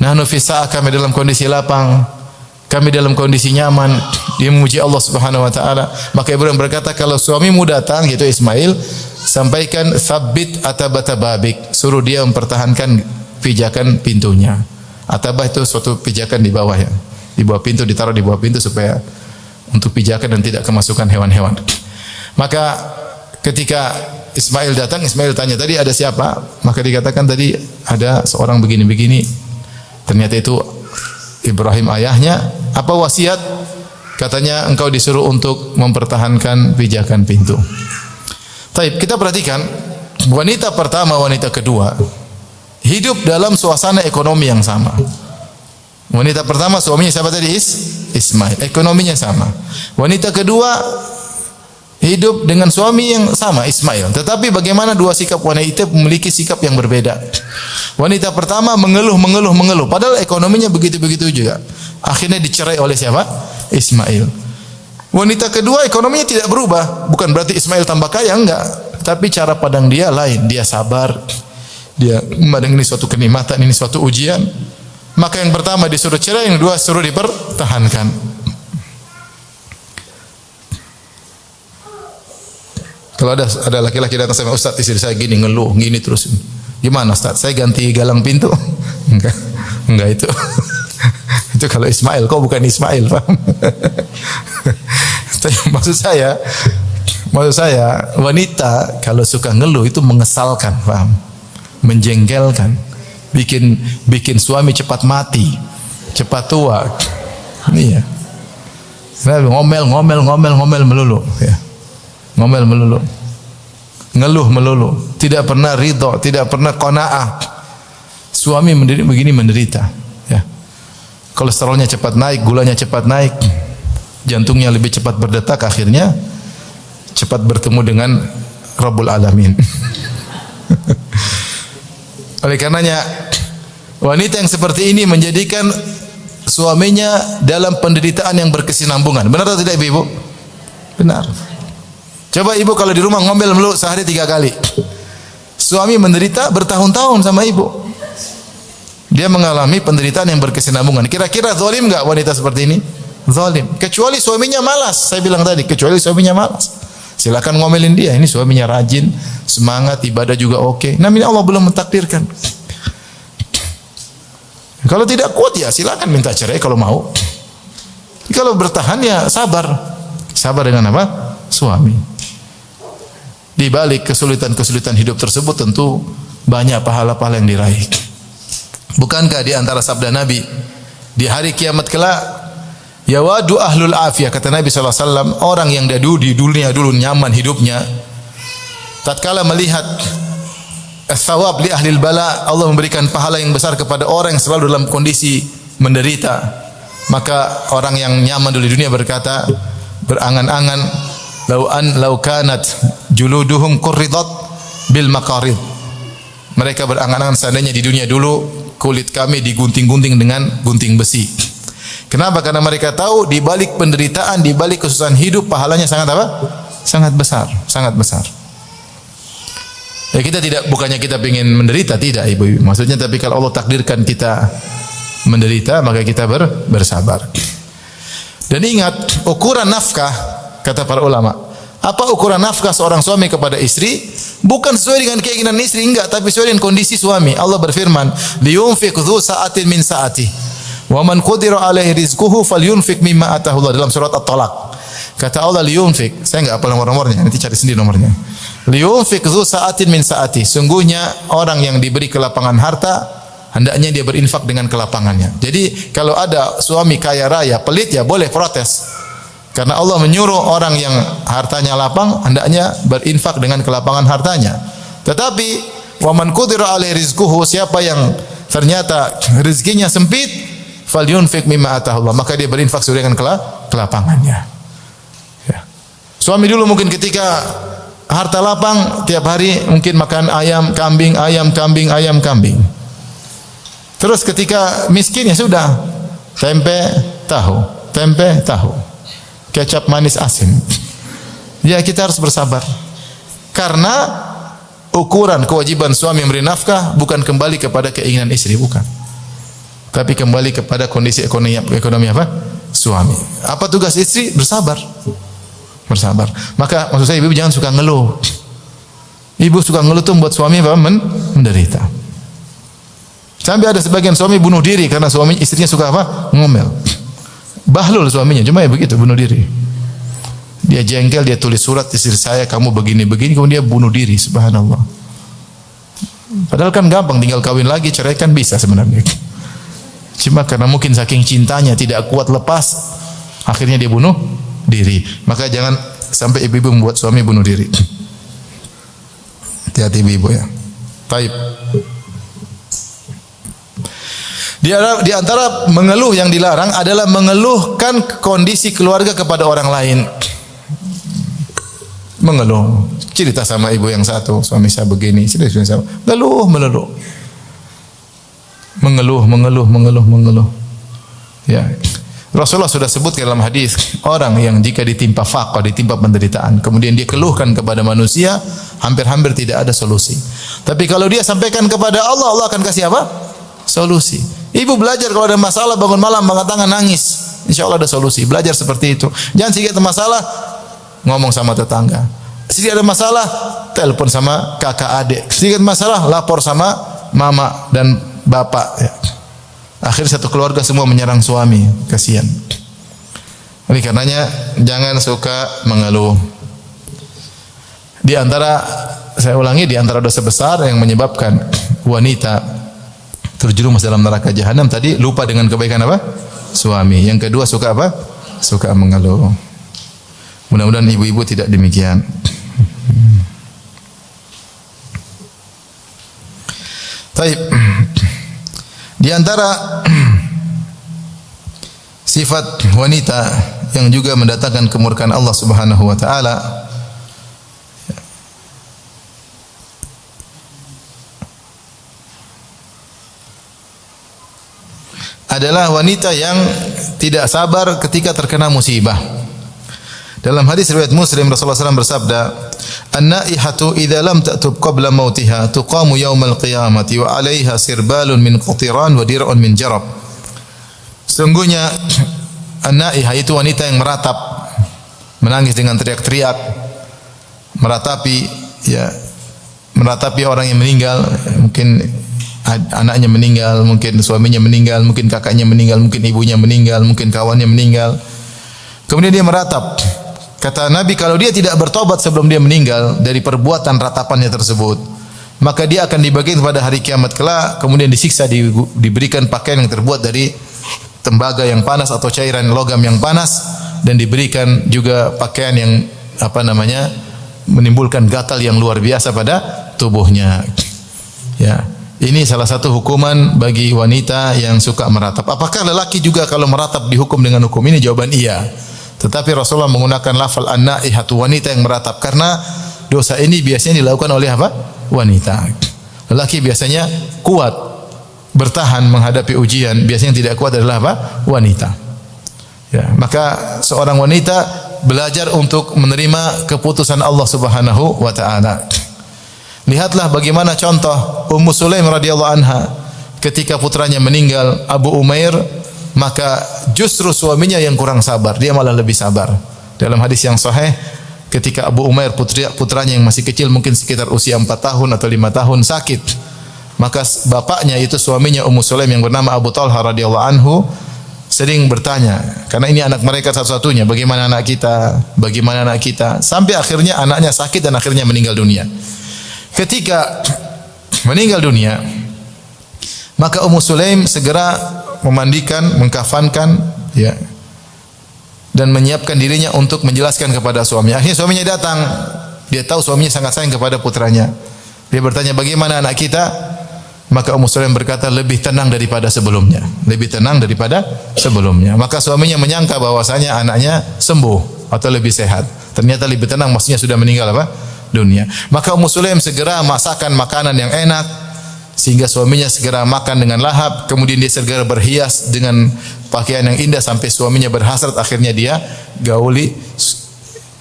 Nahnu fi sa'ah, kami dalam kondisi lapang, kami dalam kondisi nyaman. Dia memuji Allah Subhanahu wa taala. Maka Ibrahim berkata, kalau suamimu datang, yaitu Ismail, sampaikan tsabbit atabata babik, suruh dia mempertahankan pijakan pintunya. Atabah itu suatu pijakan di bawah, ya. Di bawah pintu, ditaruh di bawah pintu supaya untuk pijakan dan tidak kemasukan hewan-hewan. Maka ketika Ismail datang, Ismail tanya, tadi ada siapa? Maka dikatakan tadi ada seorang begini-begini. Ternyata itu Ibrahim ayahnya. Apa wasiat? Katanya engkau disuruh untuk mempertahankan pijakan pintu. Taib, kita perhatikan wanita pertama, wanita kedua hidup dalam suasana ekonomi yang sama. Wanita pertama suaminya siapa tadi? Ismail. Ekonominya sama. Wanita kedua hidup dengan suami yang sama, Ismail. Tetapi bagaimana dua sikap wanita memiliki sikap yang berbeda. Wanita pertama mengeluh. Padahal ekonominya begitu-begitu juga. Akhirnya dicerai oleh siapa? Ismail. Wanita kedua ekonominya tidak berubah. Bukan berarti Ismail tambah kaya, enggak. Tapi cara pandang dia lain. Dia sabar. Dia memandang ini suatu kenikmatan, ini suatu ujian. Maka yang pertama disuruh cerai, yang kedua suruh dipertahankan. Kalau ada laki-laki datang sama Ustaz, istri saya gini ngeluh, gini terus. Gimana Ustaz? Saya ganti galang pintu? Enggak itu. Itu kalau Ismail, kau bukan Ismail, paham? Maksud saya wanita kalau suka ngeluh itu mengesalkan, paham? Menjengkelkan, bikin suami cepat mati, cepat tua. Iya. Ngomel melulu, ya. Ngomel melulu. Ngeluh melulu, tidak pernah ridho, tidak pernah qanaah. Suami begini menderita, ya. Kolesterolnya cepat naik, gulanya cepat naik, jantungnya lebih cepat berdetak, akhirnya cepat bertemu dengan Rabbul Alamin. Oleh karenanya wanita yang seperti ini menjadikan suaminya dalam penderitaan yang berkesinambungan. Benar atau tidak ibu? Benar. Coba ibu kalau di rumah ngomel melulu sehari 3 kali. Suami menderita bertahun-tahun sama ibu. Dia mengalami penderitaan yang berkesinambungan. Kira-kira zalim enggak wanita seperti ini? Zalim. Kecuali suaminya malas. Saya bilang tadi, kecuali suaminya malas. Silakan ngomelin dia. Ini suaminya rajin, semangat, ibadah juga oke. Namanya Allah belum mentakdirkan. Kalau tidak kuat ya silakan minta cerai kalau mau. Kalau bertahan ya sabar. Sabar dengan apa? Suami. Di balik kesulitan-kesulitan hidup tersebut tentu banyak pahala-pahala yang diraih. Bukankah di antara sabda Nabi di hari kiamat kelak, yawadu ahlul afiyah, kata Nabi SAW, orang yang di dunia dulu nyaman hidupnya, tatkala melihat as-sawab li ahlil bala, Allah memberikan pahala yang besar kepada orang yang selalu dalam kondisi menderita. Maka orang yang nyaman dulu di dunia berkata, berangan-angan, lau kanat juluduhum qurridat bil maqarid. Mereka berangan-angan seandainya di dunia dulu kulit kami digunting-gunting dengan gunting besi. Kenapa? Karena mereka tahu di balik penderitaan, di balik kesusahan hidup pahalanya sangat apa? Sangat besar, sangat besar. Ya kita tidak, bukannya kita ingin menderita, tidak ibu-ibu. Maksudnya tapi kalau Allah takdirkan kita menderita, maka kita bersabar. Dan ingat, ukuran nafkah, kata para ulama, apa ukuran nafkah seorang suami kepada istri? Bukan sesuai dengan keinginan istri, enggak, tapi sesuai dengan kondisi suami. Allah berfirman, liyunfiq dzu sa'atin min sa'ati. Wa man qudira alaihi rizquhu falyunfik mimma atahu Allah, dalam surat At-Talaq. Kata Allah liyunfik, saya enggak hafal nomor-nomornya, nanti cari sendiri nomornya. Liyunfik dzu sa'atin min sa'ati. Sungguhnya orang yang diberi kelapangan harta, hendaknya dia berinfak dengan kelapangannya. Jadi kalau ada suami kaya raya, pelit, ya boleh protes. Karena Allah menyuruh orang yang hartanya lapang hendaknya berinfak dengan kelapangan hartanya. Tetapi wa man qudira alaihi rizquhu, siapa yang ternyata rezekinya sempit, falyunfik mimma atahu Allah, maka dia berinfak sesuai dengan kelapangannya. Ya. Suami dulu mungkin ketika harta lapang tiap hari mungkin makan ayam kambing, ayam kambing, ayam kambing. Terus ketika miskin ya sudah, tempe tahu, kecap manis asin. Ya kita harus bersabar. Karena ukuran kewajiban suami memberi nafkah bukan kembali kepada keinginan istri, bukan. Tapi kembali kepada kondisi ekonomi apa? Suami. Apa tugas istri? Bersabar. Bersabar. Maka maksud saya ibu jangan suka ngeluh. Ibu suka ngeluh itu membuat suami apa? Menderita. Sampai ada sebagian suami bunuh diri karena istrinya suka apa? Ngomel. Bahlul suaminya, cuma ya begitu, bunuh diri. Dia jengkel, dia tulis surat, istri saya kamu begini-begini, kemudian dia bunuh diri, subhanallah. Padahal kan gampang, tinggal kawin lagi, ceraikan bisa sebenarnya. Cuma karena mungkin saking cintanya tidak kuat lepas, akhirnya dia bunuh diri. Maka jangan sampai ibu-ibu membuat suami bunuh diri. Hati-hati ibu-ibu ya. Baik. Di antara mengeluh yang dilarang adalah mengeluhkan kondisi keluarga kepada orang lain. Mengeluh, cerita sama ibu yang satu, suami saya begini, cerita sama, mengeluh. Ya. Rasulullah sudah sebutkan dalam hadis, orang yang jika ditimpa faqah, ditimpa penderitaan, kemudian dia keluhkan kepada manusia, hampir-hampir tidak ada solusi. Tapi kalau dia sampaikan kepada Allah, Allah akan kasih apa? Solusi. Ibu belajar kalau ada masalah bangun malam angkat tangan nangis, insya Allah ada solusi. Belajar seperti itu. Jangan sedikit ada masalah ngomong sama tetangga. Sedikit ada masalah telepon sama kakak adik. Sedikit masalah lapor sama mama dan bapak. Ya. Akhirnya satu keluarga semua menyerang suami. Kasihan. Oleh karenanya jangan suka mengeluh. Di antara, saya ulangi, di antara dosa besar yang menyebabkan wanita terjerumus dalam neraka jahanam tadi lupa dengan kebaikan apa? Suami. Yang kedua suka apa? Suka mengeluh. Mudah-mudahan ibu-ibu tidak demikian. Baik. Di antara sifat wanita yang juga mendatangkan kemurkaan Allah Subhanahu wa taala adalah wanita yang tidak sabar ketika terkena musibah. Dalam hadis riwayat Muslim, Rasulullah SAW bersabda, "An-naihatu idza lam ta'tub qabla mautiha tuqamu yaumal qiyamati wa 'alaiha sirbalun min qatiran wa dir'un min jarab." Sungguhnya an-naihah itu wanita yang meratap, menangis dengan teriak-teriak, meratapi orang yang meninggal, mungkin anaknya meninggal, mungkin suaminya meninggal, mungkin kakaknya meninggal, mungkin ibunya meninggal, mungkin kawannya meninggal. Kemudian dia meratap. Kata Nabi, kalau dia tidak bertobat sebelum dia meninggal dari perbuatan ratapannya tersebut, maka dia akan dibagikan pada hari kiamat kelak, kemudian disiksa, diberikan pakaian yang terbuat dari tembaga yang panas atau cairan logam yang panas, dan diberikan juga pakaian yang menimbulkan gatal yang luar biasa pada tubuhnya. Ya. Ini salah satu hukuman bagi wanita yang suka meratap. Apakah lelaki juga kalau meratap dihukum dengan hukum ini? Jawaban iya. Tetapi Rasulullah menggunakan lafal an-naihatu, wanita yang meratap, karena dosa ini biasanya dilakukan oleh apa? Wanita. Lelaki biasanya kuat bertahan menghadapi ujian, biasanya tidak kuat adalah apa? Wanita. Ya, maka seorang wanita belajar untuk menerima keputusan Allah Subhanahu wa taala. Lihatlah bagaimana contoh Ummu Sulaim radhiyallahu anha ketika putranya meninggal, Abu Umair, maka justru suaminya yang kurang sabar, dia malah lebih sabar. Dalam hadis yang sahih, ketika Abu Umair putranya yang masih kecil, mungkin sekitar usia 4 tahun atau 5 tahun, sakit, Maka bapaknya itu suaminya Ummu Sulaim yang bernama Abu Talha radhiyallahu anhu sering bertanya, karena ini anak mereka satu-satunya, bagaimana anak kita? Bagaimana anak kita? Sampai akhirnya anaknya sakit dan akhirnya meninggal dunia. Ketika meninggal dunia, maka Ummu Sulaim segera memandikan, mengkafankan, ya, dan menyiapkan dirinya untuk menjelaskan kepada suaminya. Akhirnya suaminya datang. Dia tahu suaminya sangat sayang kepada putranya. Dia bertanya, bagaimana anak kita? Maka Ummu Sulaim berkata, lebih tenang daripada sebelumnya. Lebih tenang daripada sebelumnya. Maka suaminya menyangka bahwasanya anaknya sembuh atau lebih sehat. Ternyata lebih tenang, maksudnya sudah meninggal apa? Dunia. Maka Ummu Sulaim segera masakkan makanan yang enak sehingga suaminya segera makan dengan lahap. Kemudian dia segera berhias dengan pakaian yang indah sampai suaminya berhasrat. Akhirnya dia gauli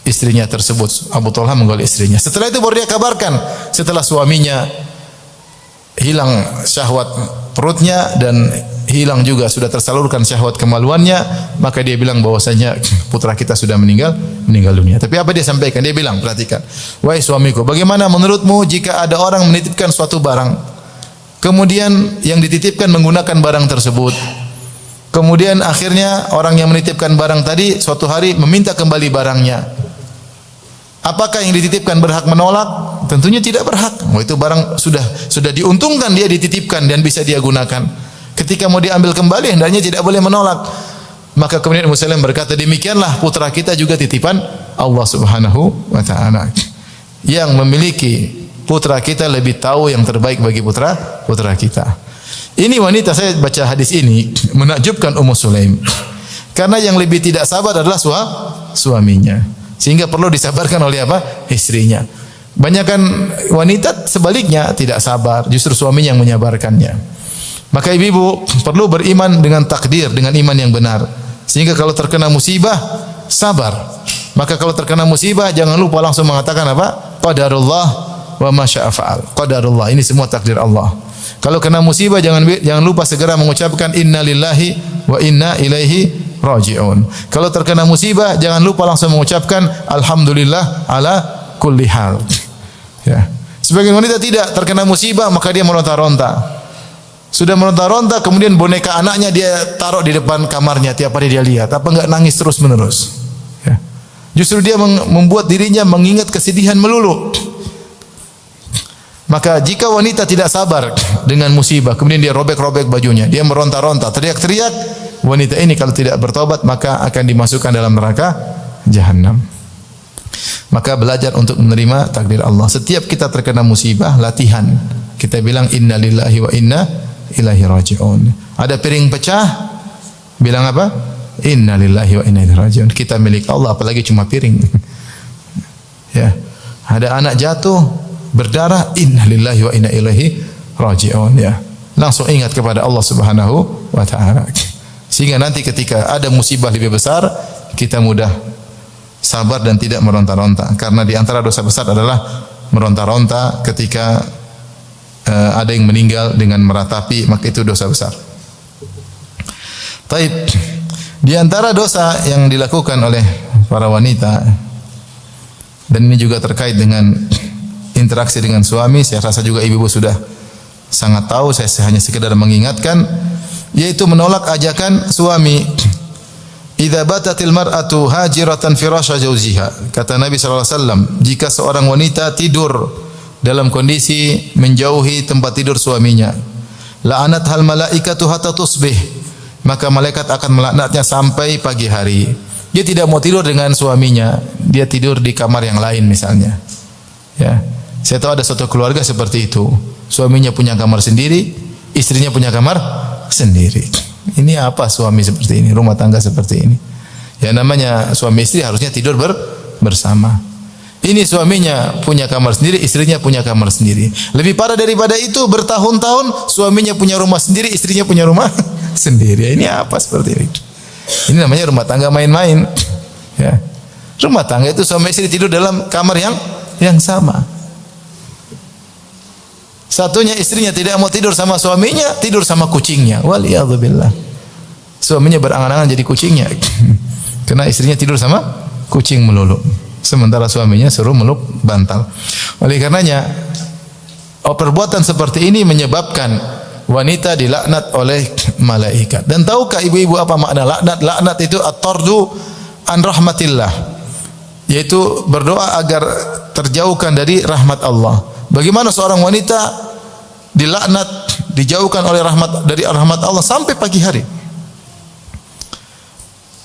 istrinya tersebut. Abu Talha menggauli istrinya. Setelah itu baru dia kabarkan, setelah suaminya hilang syahwat perutnya dan hilang juga sudah tersalurkan syahwat kemaluannya, maka dia bilang bahwasanya putra kita sudah meninggal dunia. Tapi apa dia sampaikan? Dia bilang, perhatikan, wahai suamiku, bagaimana menurutmu jika ada orang menitipkan suatu barang, kemudian yang dititipkan menggunakan barang tersebut, kemudian akhirnya orang yang menitipkan barang tadi suatu hari meminta kembali barangnya, apakah yang dititipkan berhak menolak? Tentunya tidak berhak. Oh, itu barang sudah diuntungkan dia dititipkan dan bisa dia gunakan. Ketika mau diambil kembali hendaknya tidak boleh menolak. Maka kemudian Ummu Sulaim berkata, demikianlah putra kita juga titipan Allah Subhanahu wa taala. Yang memiliki putra kita lebih tahu yang terbaik bagi putra kita. Ini wanita, saya baca hadis ini menakjubkan Ummu Sulaim. Karena yang lebih tidak sabar adalah suaminya. Sehingga perlu disabarkan oleh apa? Istrinya. Banyakan wanita sebaliknya tidak sabar, justru suaminya yang menyabarkannya. Maka ibu-ibu perlu beriman dengan takdir, dengan iman yang benar. Sehingga kalau terkena musibah, sabar. Maka kalau terkena musibah jangan lupa langsung mengatakan apa? Qadarullah wa ma syaa fa'al. Qadarullah, ini semua takdir Allah. Kalau kena musibah jangan lupa segera mengucapkan inna lillahi wa inna ilaihi raji'un. Kalau terkena musibah jangan lupa langsung mengucapkan alhamdulillah ala kulli hal. Ya. Sebagian wanita tidak, terkena musibah maka dia meronta-ronta. Sudah meronta-ronta, kemudian boneka anaknya dia taruh di depan kamarnya, tiap hari dia lihat. Apa enggak nangis terus-menerus? Ya. Justru dia membuat dirinya mengingat kesedihan melulu. Maka jika wanita tidak sabar dengan musibah, kemudian dia robek-robek bajunya, dia meronta-ronta, teriak-teriak, wanita ini kalau tidak bertobat maka akan dimasukkan dalam neraka jahanam. Maka belajar untuk menerima takdir Allah. Setiap kita terkena musibah, latihan. Kita bilang inna lillahi wa inna ilaihi raji'un. Ada piring pecah, bilang apa? Inna lillahi wa inna ilaihi raji'un. Kita milik Allah, apalagi cuma piring. Ya. Ada anak jatuh, berdarah, inna lillahi wa inna ilaihi raji'un, ya. Langsung ingat kepada Allah Subhanahu wa taala. Sehingga nanti ketika ada musibah lebih besar, kita mudah sabar dan tidak meronta-ronta. Karena di antara dosa besar adalah meronta-ronta ketika ada yang meninggal dengan meratapi, maka itu dosa besar. Taib. Di antara dosa yang dilakukan oleh para wanita, dan ini juga terkait dengan interaksi dengan suami, saya rasa juga ibu-ibu sudah sangat tahu, saya hanya sekedar mengingatkan, yaitu menolak ajakan suami. Idza batatil mar'atu hajiratan firasha jauziha. Kata Nabi sallallahu alaihi wasallam, jika seorang wanita tidur dalam kondisi menjauhi tempat tidur suaminya, la'anat hal malaikatu hatta tusbih, maka malaikat akan melaknatnya sampai pagi hari. Dia tidak mau tidur dengan suaminya, dia tidur di kamar yang lain misalnya. Ya. Saya tahu ada suatu keluarga seperti itu. Suaminya punya kamar sendiri, istrinya punya kamar sendiri. Ini apa suami seperti ini, rumah tangga seperti ini? Ya namanya suami istri harusnya tidur bersama. Ini suaminya punya kamar sendiri, istrinya punya kamar sendiri. Lebih parah daripada itu, bertahun-tahun suaminya punya rumah sendiri, istrinya punya rumah sendiri. Ini apa seperti ini? Ini namanya rumah tangga main-main. Ya. Rumah tangga itu suami istri tidur dalam kamar yang sama. Satunya istrinya tidak mau tidur sama suaminya, tidur sama kucingnya. Waliyadzubillah. Suaminya berangan-angan jadi kucingnya. Karena istrinya tidur sama kucing melulu. Sementara suaminya suruh meluk bantal. Oleh karenanya perbuatan seperti ini menyebabkan wanita dilaknat oleh malaikat. Dan tahukah ibu-ibu apa makna laknat? Laknat itu at-tardu an rahmatillah, yaitu berdoa agar terjauhkan dari rahmat Allah. Bagaimana seorang wanita dilaknat, dijauhkan oleh dari rahmat Allah sampai pagi hari?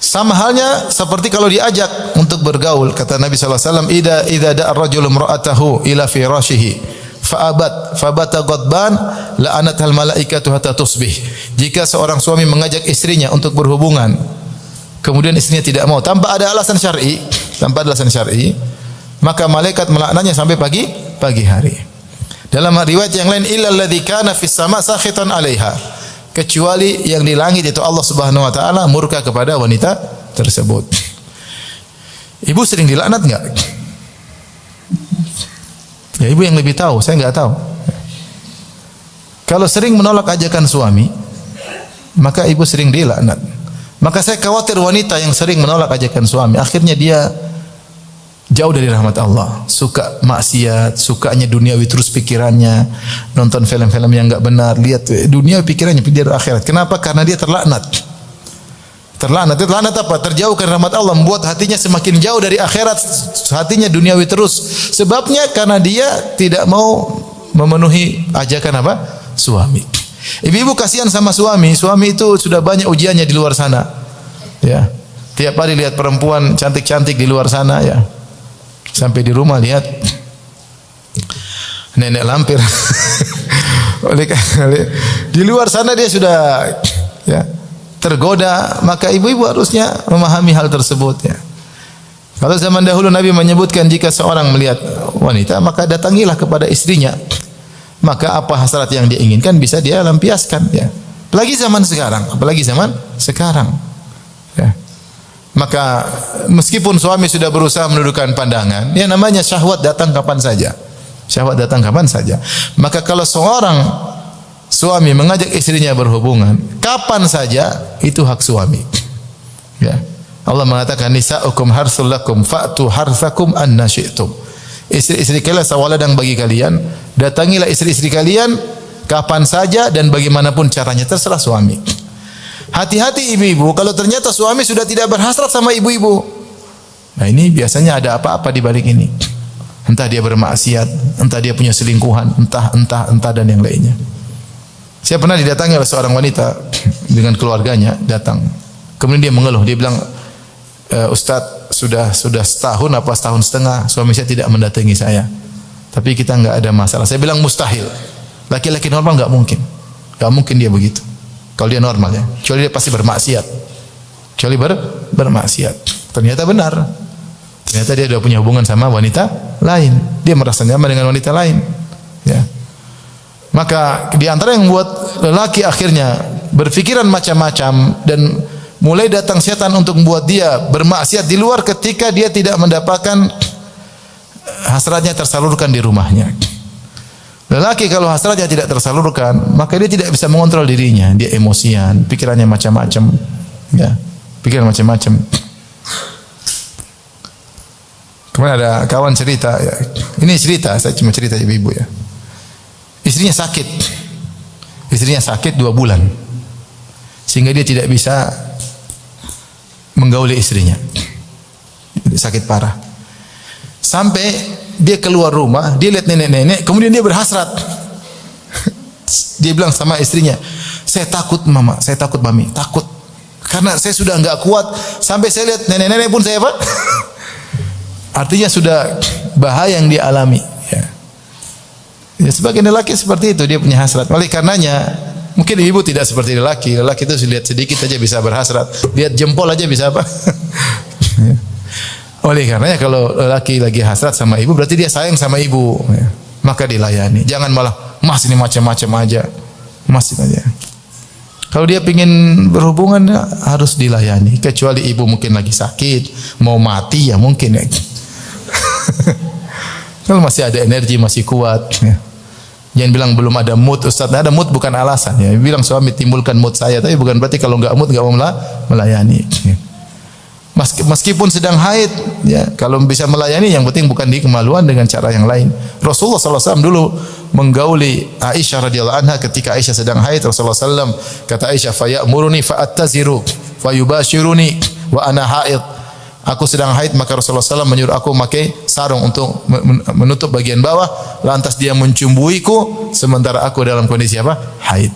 Sama halnya seperti kalau diajak untuk bergaul, kata Nabi sallallahu alaihi wasallam, idza da'a ar-rajulu imra'atahu ila firashihi fabata ghadban la'anatal malaikatu hatta tusbih. Jika seorang suami mengajak istrinya untuk berhubungan, kemudian istrinya tidak mau tanpa ada alasan syar'i, maka malaikat melaknatnya sampai pagi hari. Dalam riwayat yang lain, illal ladzi kana fis sama' sakhitan 'alaiha, kecuali yang di langit itu Allah Subhanahu wa taala murka kepada wanita tersebut. Ibu sering dilaknat enggak? Ya ibu yang lebih tahu, saya enggak tahu. Kalau sering menolak ajakan suami, maka ibu sering dilaknat. Maka saya khawatir wanita yang sering menolak ajakan suami, akhirnya dia jauh dari rahmat Allah, suka maksiat, sukanya duniawi terus pikirannya, nonton film-film yang enggak benar, lihat dunia pikirannya pindah dari akhirat. Kenapa? Karena dia terlaknat. Terlaknat apa? Terjauhkan rahmat Allah, membuat hatinya semakin jauh dari akhirat, hatinya duniawi terus. Sebabnya karena dia tidak mau memenuhi ajakan apa? Suami. Ibu-ibu kasihan sama suami itu sudah banyak ujiannya di luar sana. Ya. Tiap hari lihat perempuan cantik-cantik di luar sana ya. Sampai di rumah lihat nenek lampir. Di luar sana dia sudah ya tergoda, maka ibu-ibu harusnya memahami hal tersebut ya. Kalau zaman dahulu Nabi menyebutkan jika seorang melihat wanita maka datangilah kepada istrinya. Maka apa hasrat yang dia inginkan bisa dia lampiaskan ya. Apalagi zaman sekarang. Ya. Maka meskipun suami sudah berusaha menundukkan pandangan, yang namanya syahwat datang kapan saja. Maka kalau seorang suami mengajak istrinya berhubungan, kapan saja itu hak suami. Ya. Allah mengatakan nisa'ukum harsul lakum fa'tu harsakum anna syi'tum. Istri-istri kalian sawaladang bagi kalian, datangilah istri-istri kalian kapan saja dan bagaimanapun caranya, terserah suami. Hati-hati ibu-ibu kalau ternyata suami sudah tidak berhasrat sama ibu-ibu. Nah ini biasanya ada apa-apa di balik ini. Entah dia bermaksiat, entah dia punya selingkuhan, entah dan yang lainnya. Saya pernah didatangi oleh seorang wanita dengan keluarganya, datang. Kemudian dia mengeluh, dia bilang, Ustaz, sudah setahun apa setahun setengah suami saya tidak mendatangi saya. Tapi kita enggak ada masalah. Saya bilang mustahil. Laki-laki normal enggak mungkin. Enggak mungkin dia begitu. Kalau dia normal ya, kecuali dia pasti bermaksiat. Bermaksiat. Ternyata benar. Ternyata dia sudah punya hubungan sama wanita lain. Dia merasa nyaman dengan wanita lain. Ya. Maka di antara yang membuat lelaki akhirnya berpikiran macam-macam dan mulai datang setan untuk membuat dia bermaksiat di luar ketika dia tidak mendapatkan hasratnya tersalurkan di rumahnya. Lelaki kalau hasratnya tidak tersalurkan, maka dia tidak bisa mengontrol dirinya. Dia emosian, pikirannya macam-macam. Ya, pikiran macam-macam. Kemarin ada kawan cerita, ya. Ini cerita, saya cuma cerita ibu-ibu ya. Istrinya sakit 2 bulan. Sehingga dia tidak bisa menggauli istrinya. Sakit parah. Sampai dia keluar rumah, dia lihat nenek-nenek, kemudian dia berhasrat. Dia bilang sama istrinya, saya takut mama, saya takut mami, takut. Karena saya sudah enggak kuat, sampai saya lihat nenek-nenek pun saya apa? Artinya sudah bahaya yang dia alami. Ya, sebagian lelaki seperti itu, dia punya hasrat. Oleh karenanya, mungkin ibu tidak seperti lelaki. Lelaki itu lihat sedikit aja bisa berhasrat, lihat jempol aja bisa apa? Oleh karenanya kalau lelaki lagi hasrat sama ibu, berarti dia sayang sama ibu. Ya. Maka dilayani. Jangan malah, mas ini macam-macam aja. Mas ini aja. Kalau dia ingin berhubungan, harus dilayani. Kecuali ibu mungkin lagi sakit, mau mati ya mungkin ya. Kalau masih ada energi, masih kuat. Ya. Jangan bilang belum ada mood, Ustaz. Ada mood bukan alasan. Ya. Bilang suami timbulkan mood saya, tapi bukan berarti kalau enggak mood enggak mau melayani. Ya. Meskipun sedang haid, ya, kalau bisa melayani, yang penting bukan di kemaluan dengan cara yang lain. Rasulullah SAW dulu menggauli Aisyah radhiyallahu anha ketika Aisyah sedang haid. Rasulullah SAW kata Aisyah, "Fayamuruni fa'attaziru, fayubashiruni wa ana haid." Aku sedang haid, maka Rasulullah SAW menyuruh aku memakai sarung untuk menutup bagian bawah. Lantas dia mencumbuiku sementara aku dalam kondisi apa? Haid.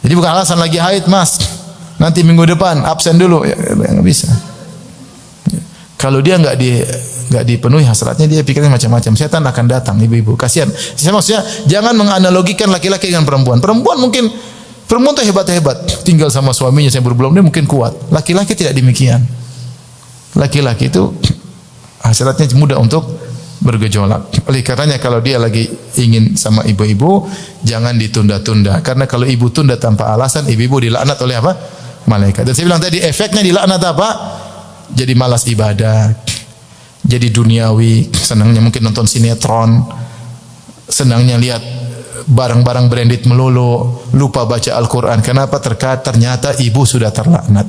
Jadi bukan alasan lagi haid, Mas. Nanti minggu depan absen dulu, ya nggak bisa. Kalau dia nggak dipenuhi hasratnya, dia pikirnya macam-macam. Setan akan datang, ibu-ibu. Kasihan. Saya maksudnya jangan menganalogikan laki-laki dengan perempuan. Perempuan itu hebat-hebat. Tinggal sama suaminya saya berbulan, dia mungkin kuat. Laki-laki tidak demikian. Laki-laki itu hasratnya mudah untuk bergejolak. Oleh karenanya kalau dia lagi ingin sama ibu-ibu, jangan ditunda-tunda. Karena kalau ibu tunda tanpa alasan, ibu-ibu dilaknat oleh apa? Malaikat. Dan saya bilang tadi, efeknya dilaknat apa? Jadi malas ibadah, jadi duniawi, senangnya mungkin nonton sinetron, senangnya lihat barang-barang branded melulu, lupa baca Al-Quran. Kenapa? Ternyata ibu sudah terlaknat,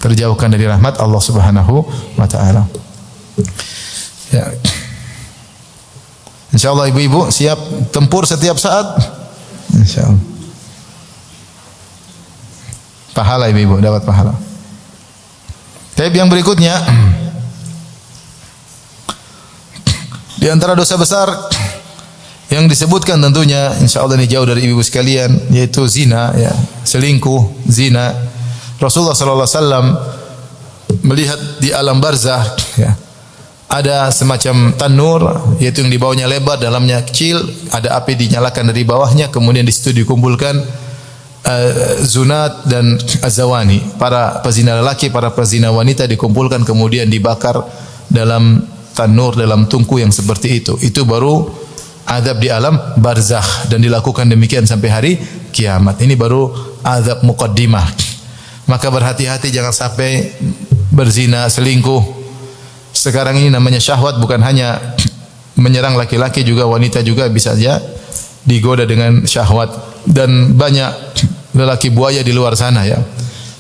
terjauhkan dari rahmat Allah Subhanahu wa taala. Ya. Insyaallah ibu-ibu siap tempur setiap saat. Insyaallah. Pahala ibu-ibu, dapat pahala. Tapi yang berikutnya, di antara dosa besar yang disebutkan tentunya, insyaallah ini jauh dari ibu-ibu sekalian, yaitu zina, ya, selingkuh, zina. Rasulullah sallallahu alaihi wasallam melihat di alam barzah, ya, ada semacam tanur, yaitu yang di bawahnya lebar, dalamnya kecil, ada api dinyalakan dari bawahnya, kemudian di situ dikumpulkan zunat dan azawani, para pezina lelaki, para pezina wanita dikumpulkan kemudian dibakar dalam tanur, dalam tungku yang seperti itu. Itu baru azab di alam barzakh, dan dilakukan demikian sampai hari kiamat. Ini baru azab muqaddimah. Maka berhati-hati jangan sampai berzina, selingkuh. Sekarang ini namanya syahwat, bukan hanya menyerang laki-laki, juga wanita juga bisa saja digoda dengan syahwat. Dan banyak lelaki buaya di luar sana, ya,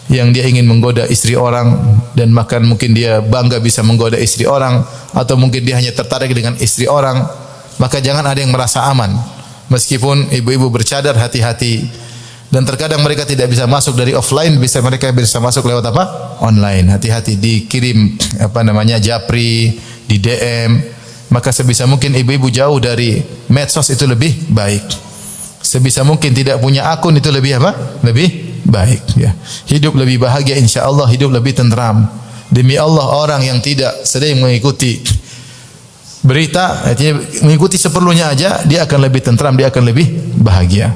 yang dia ingin menggoda istri orang, dan makan mungkin dia bangga bisa menggoda istri orang, atau mungkin dia hanya tertarik dengan istri orang. Maka jangan ada yang merasa aman. Meskipun ibu-ibu bercadar, hati-hati. Dan terkadang mereka tidak bisa masuk dari offline, mereka bisa masuk lewat apa? Online. Hati-hati, dikirim japri, di DM. Maka sebisa mungkin ibu-ibu jauh dari medsos, itu lebih baik. Sebisa mungkin tidak punya akun, itu lebih apa? Lebih baik, ya. Hidup lebih bahagia insyaallah, hidup lebih tenteram. Demi Allah, orang yang tidak sering mengikuti berita, artinya mengikuti seperlunya aja, dia akan lebih tenteram, dia akan lebih bahagia.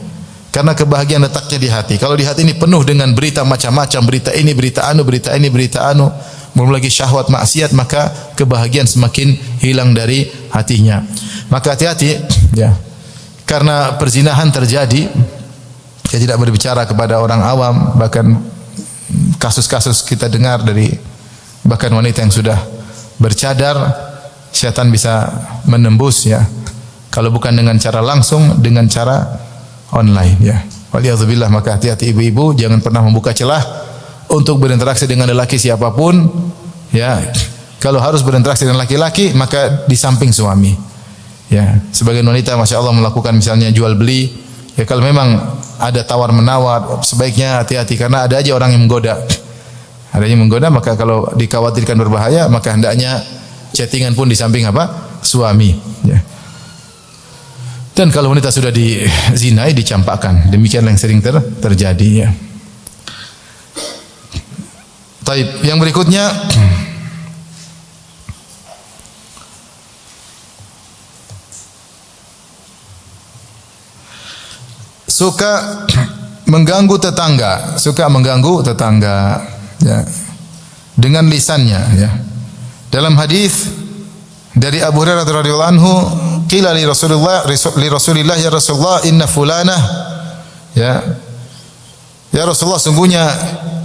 Karena kebahagiaan letaknya di hati. Kalau di hati ini penuh dengan berita macam-macam, berita ini, berita anu, berita ini, berita anu, belum lagi syahwat maksiat, maka kebahagiaan semakin hilang dari hatinya. Maka hati-hati, ya. Karena perzinahan terjadi, saya tidak berbicara kepada orang awam, bahkan kasus-kasus kita dengar dari bahkan wanita yang sudah bercadar, syaitan bisa menembus, ya. Kalau bukan dengan cara langsung, dengan cara online, ya. Waliyadzubillah. Maka hati-hati ibu-ibu, jangan pernah membuka celah untuk berinteraksi dengan lelaki siapapun, ya. Kalau harus berinteraksi dengan laki-laki, maka di samping suami. Ya, sebagian wanita masya Allah melakukan misalnya jual beli. Ya, kalau memang ada tawar menawar, sebaiknya hati-hati, karena ada aja orang yang menggoda. Ada yang menggoda, maka kalau dikhawatirkan berbahaya, maka hendaknya chattingan pun di samping apa? Suami. Ya. Dan kalau wanita sudah dizinai, dicampakkan. Demikian yang sering terjadi. Ya. Taib. Yang berikutnya, suka mengganggu tetangga, ya, dengan lisannya, ya. Dalam hadis dari Abu Hurairah radhiyallahu anhu, qila li Rasulillah ya Rasulullah inna fulanah, ya Rasulullah, sungguhnya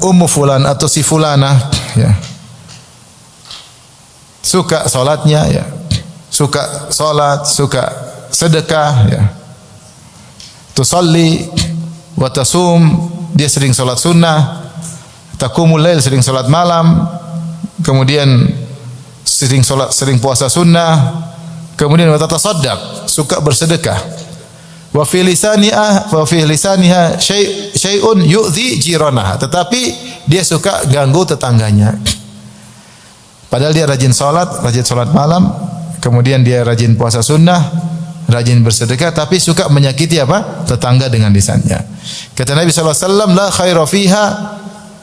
ummu fulan atau si fulanah, ya, suka salatnya, ya, suka salat, suka sedekah, ya. Tusalli wa tasum, dia sering salat sunnah, taqumul lail, sering salat malam, kemudian sering salat, sering puasa sunnah, kemudian wa tatasaddaq, suka bersedekah. Wa fi lisaniha syai'un yu'dhi jiranaha, tetapi dia suka ganggu tetangganya. Padahal dia rajin salat malam, kemudian dia rajin puasa sunnah, rajin bersedekah, tapi suka menyakiti apa? Tetangga dengan lisannya. Kata Nabi sallallahu alaihi wasallam, la khaira fiha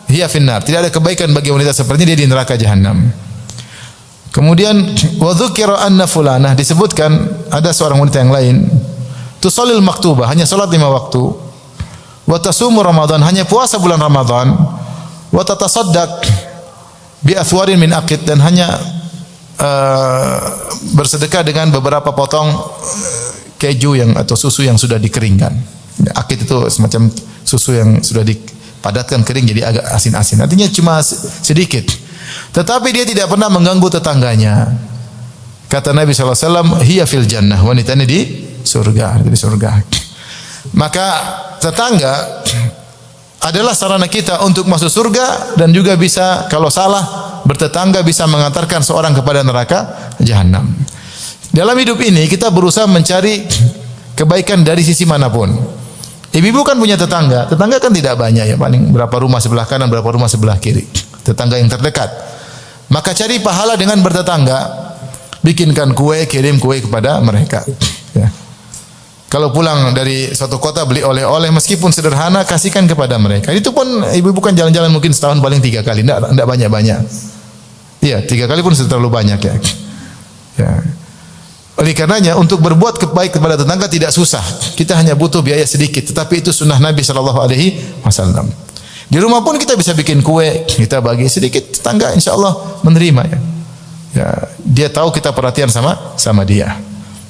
hiya finnar. Tidak ada kebaikan bagi wanita seperti ini, dia di neraka jahanam. Kemudian wa dzukira anna fulanah, disebutkan ada seorang wanita yang lain, tusallil maktubah, hanya salat 5 waktu, wa tasumu ramadan, hanya puasa bulan Ramadan, wa tatasaddaq bi athwarin min aqid, dan hanya bersedekah dengan beberapa potong keju yang atau susu yang sudah dikeringkan. Aqid itu semacam susu yang sudah dipadatkan kering jadi agak asin-asin. Artinya cuma sedikit. Tetapi dia tidak pernah mengganggu tetangganya. Kata Nabi sallallahu alaihi wasallam, hiya fil jannah, wanita ini di surga, di surga. Maka tetangga adalah sarana kita untuk masuk surga, dan juga bisa kalau salah bertetangga bisa mengantarkan seorang kepada neraka jahanam. Dalam hidup ini kita berusaha mencari kebaikan dari sisi manapun. Ibu-ibu kan punya tetangga kan tidak banyak ya, paling berapa rumah sebelah kanan, berapa rumah sebelah kiri, tetangga yang terdekat. Maka cari pahala dengan bertetangga, bikinkan kue, kirim kue kepada mereka. Ya. Kalau pulang dari suatu kota beli oleh-oleh meskipun sederhana, kasihkan kepada mereka. Itu pun ibu-ibu kan jalan-jalan mungkin setahun paling 3 kali, enggak banyak-banyak. Iya, 3 kali pun sudah terlalu banyak ya. Ya. Oleh karenanya untuk berbuat baik kepada tetangga tidak susah. Kita hanya butuh biaya sedikit, tetapi itu sunnah Nabi sallallahu alaihi wasallam. Di rumah pun kita bisa bikin kue, kita bagi sedikit, tetangga insyaallah menerima ya. Ya, dia tahu kita perhatian sama dia.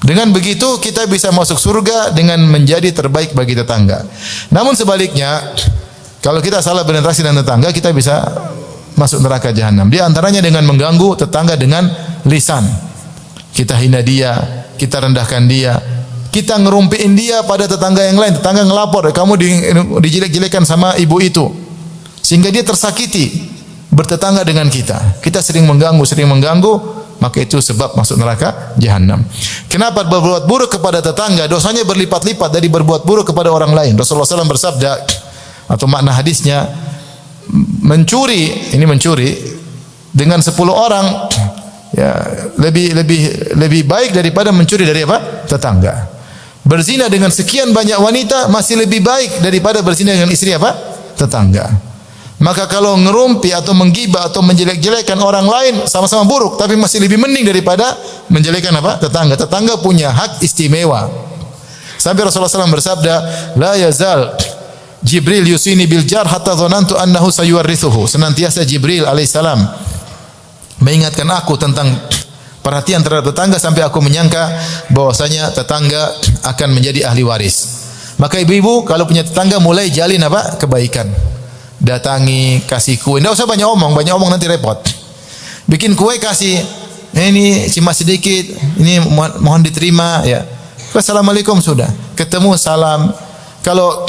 Dengan begitu kita bisa masuk surga dengan menjadi terbaik bagi tetangga. Namun sebaliknya, kalau kita salah berinteraksi dengan tetangga, kita bisa masuk neraka jahanam. Di antaranya dengan mengganggu tetangga dengan lisan. Kita hina dia, kita rendahkan dia, kita ngerumpiin dia pada tetangga yang lain. Tetangga ngelapor, kamu dijelek-jelekan sama ibu itu, sehingga dia tersakiti bertetangga dengan kita. Kita sering mengganggu, maka itu sebab masuk neraka jahanam. Kenapa? Berbuat buruk kepada tetangga dosanya berlipat-lipat dari berbuat buruk kepada orang lain. Rasulullah SAW bersabda, atau makna hadisnya, mencuri dengan 10 orang ya lebih baik daripada mencuri dari apa? Tetangga. Berzina dengan sekian banyak wanita masih lebih baik daripada berzina dengan istri apa? Tetangga. Maka kalau ngerumpi atau menggibah atau menjelek-jelekan orang lain sama-sama buruk, tapi masih lebih mending daripada menjelekkan apa? Tetangga. Tetangga punya hak istimewa. Sampai Rasulullah SAW bersabda, la yazal Jibril yusini bil jar hatta dhanantu annahu sayuwarrithuhu. Senantiasa Jibril alaihissalam mengingatkan aku tentang perhatian terhadap tetangga sampai aku menyangka bahwasanya tetangga akan menjadi ahli waris. Maka ibu-ibu kalau punya tetangga mulai jalin apa? Kebaikan. Datangi, kasih kue. Tidak usah banyak omong nanti repot. Bikin kue kasih. Ini cuma sedikit, ini mohon diterima ya. Assalamualaikum sudah. Ketemu salam. Kalau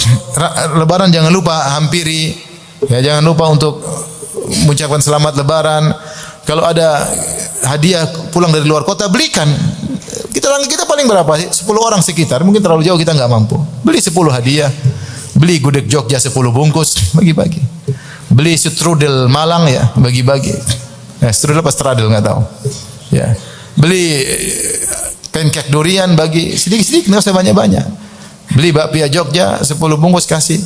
lebaran jangan lupa hampiri. Ya, jangan lupa untuk mengucapkan selamat lebaran. Kalau ada hadiah pulang dari luar kota belikan. Kita paling berapa sih? 10 orang sekitar. Mungkin terlalu jauh kita enggak mampu. Beli 10 hadiah. Beli gudeg Jogja 10 bungkus, bagi-bagi. Beli strudel Malang ya, bagi-bagi. Strudel apa stradel enggak tahu. Ya. Beli pancake durian bagi sedikit-sedikit, enggak usah banyak-banyak. Beli bakpia Jogja 10 bungkus kasih.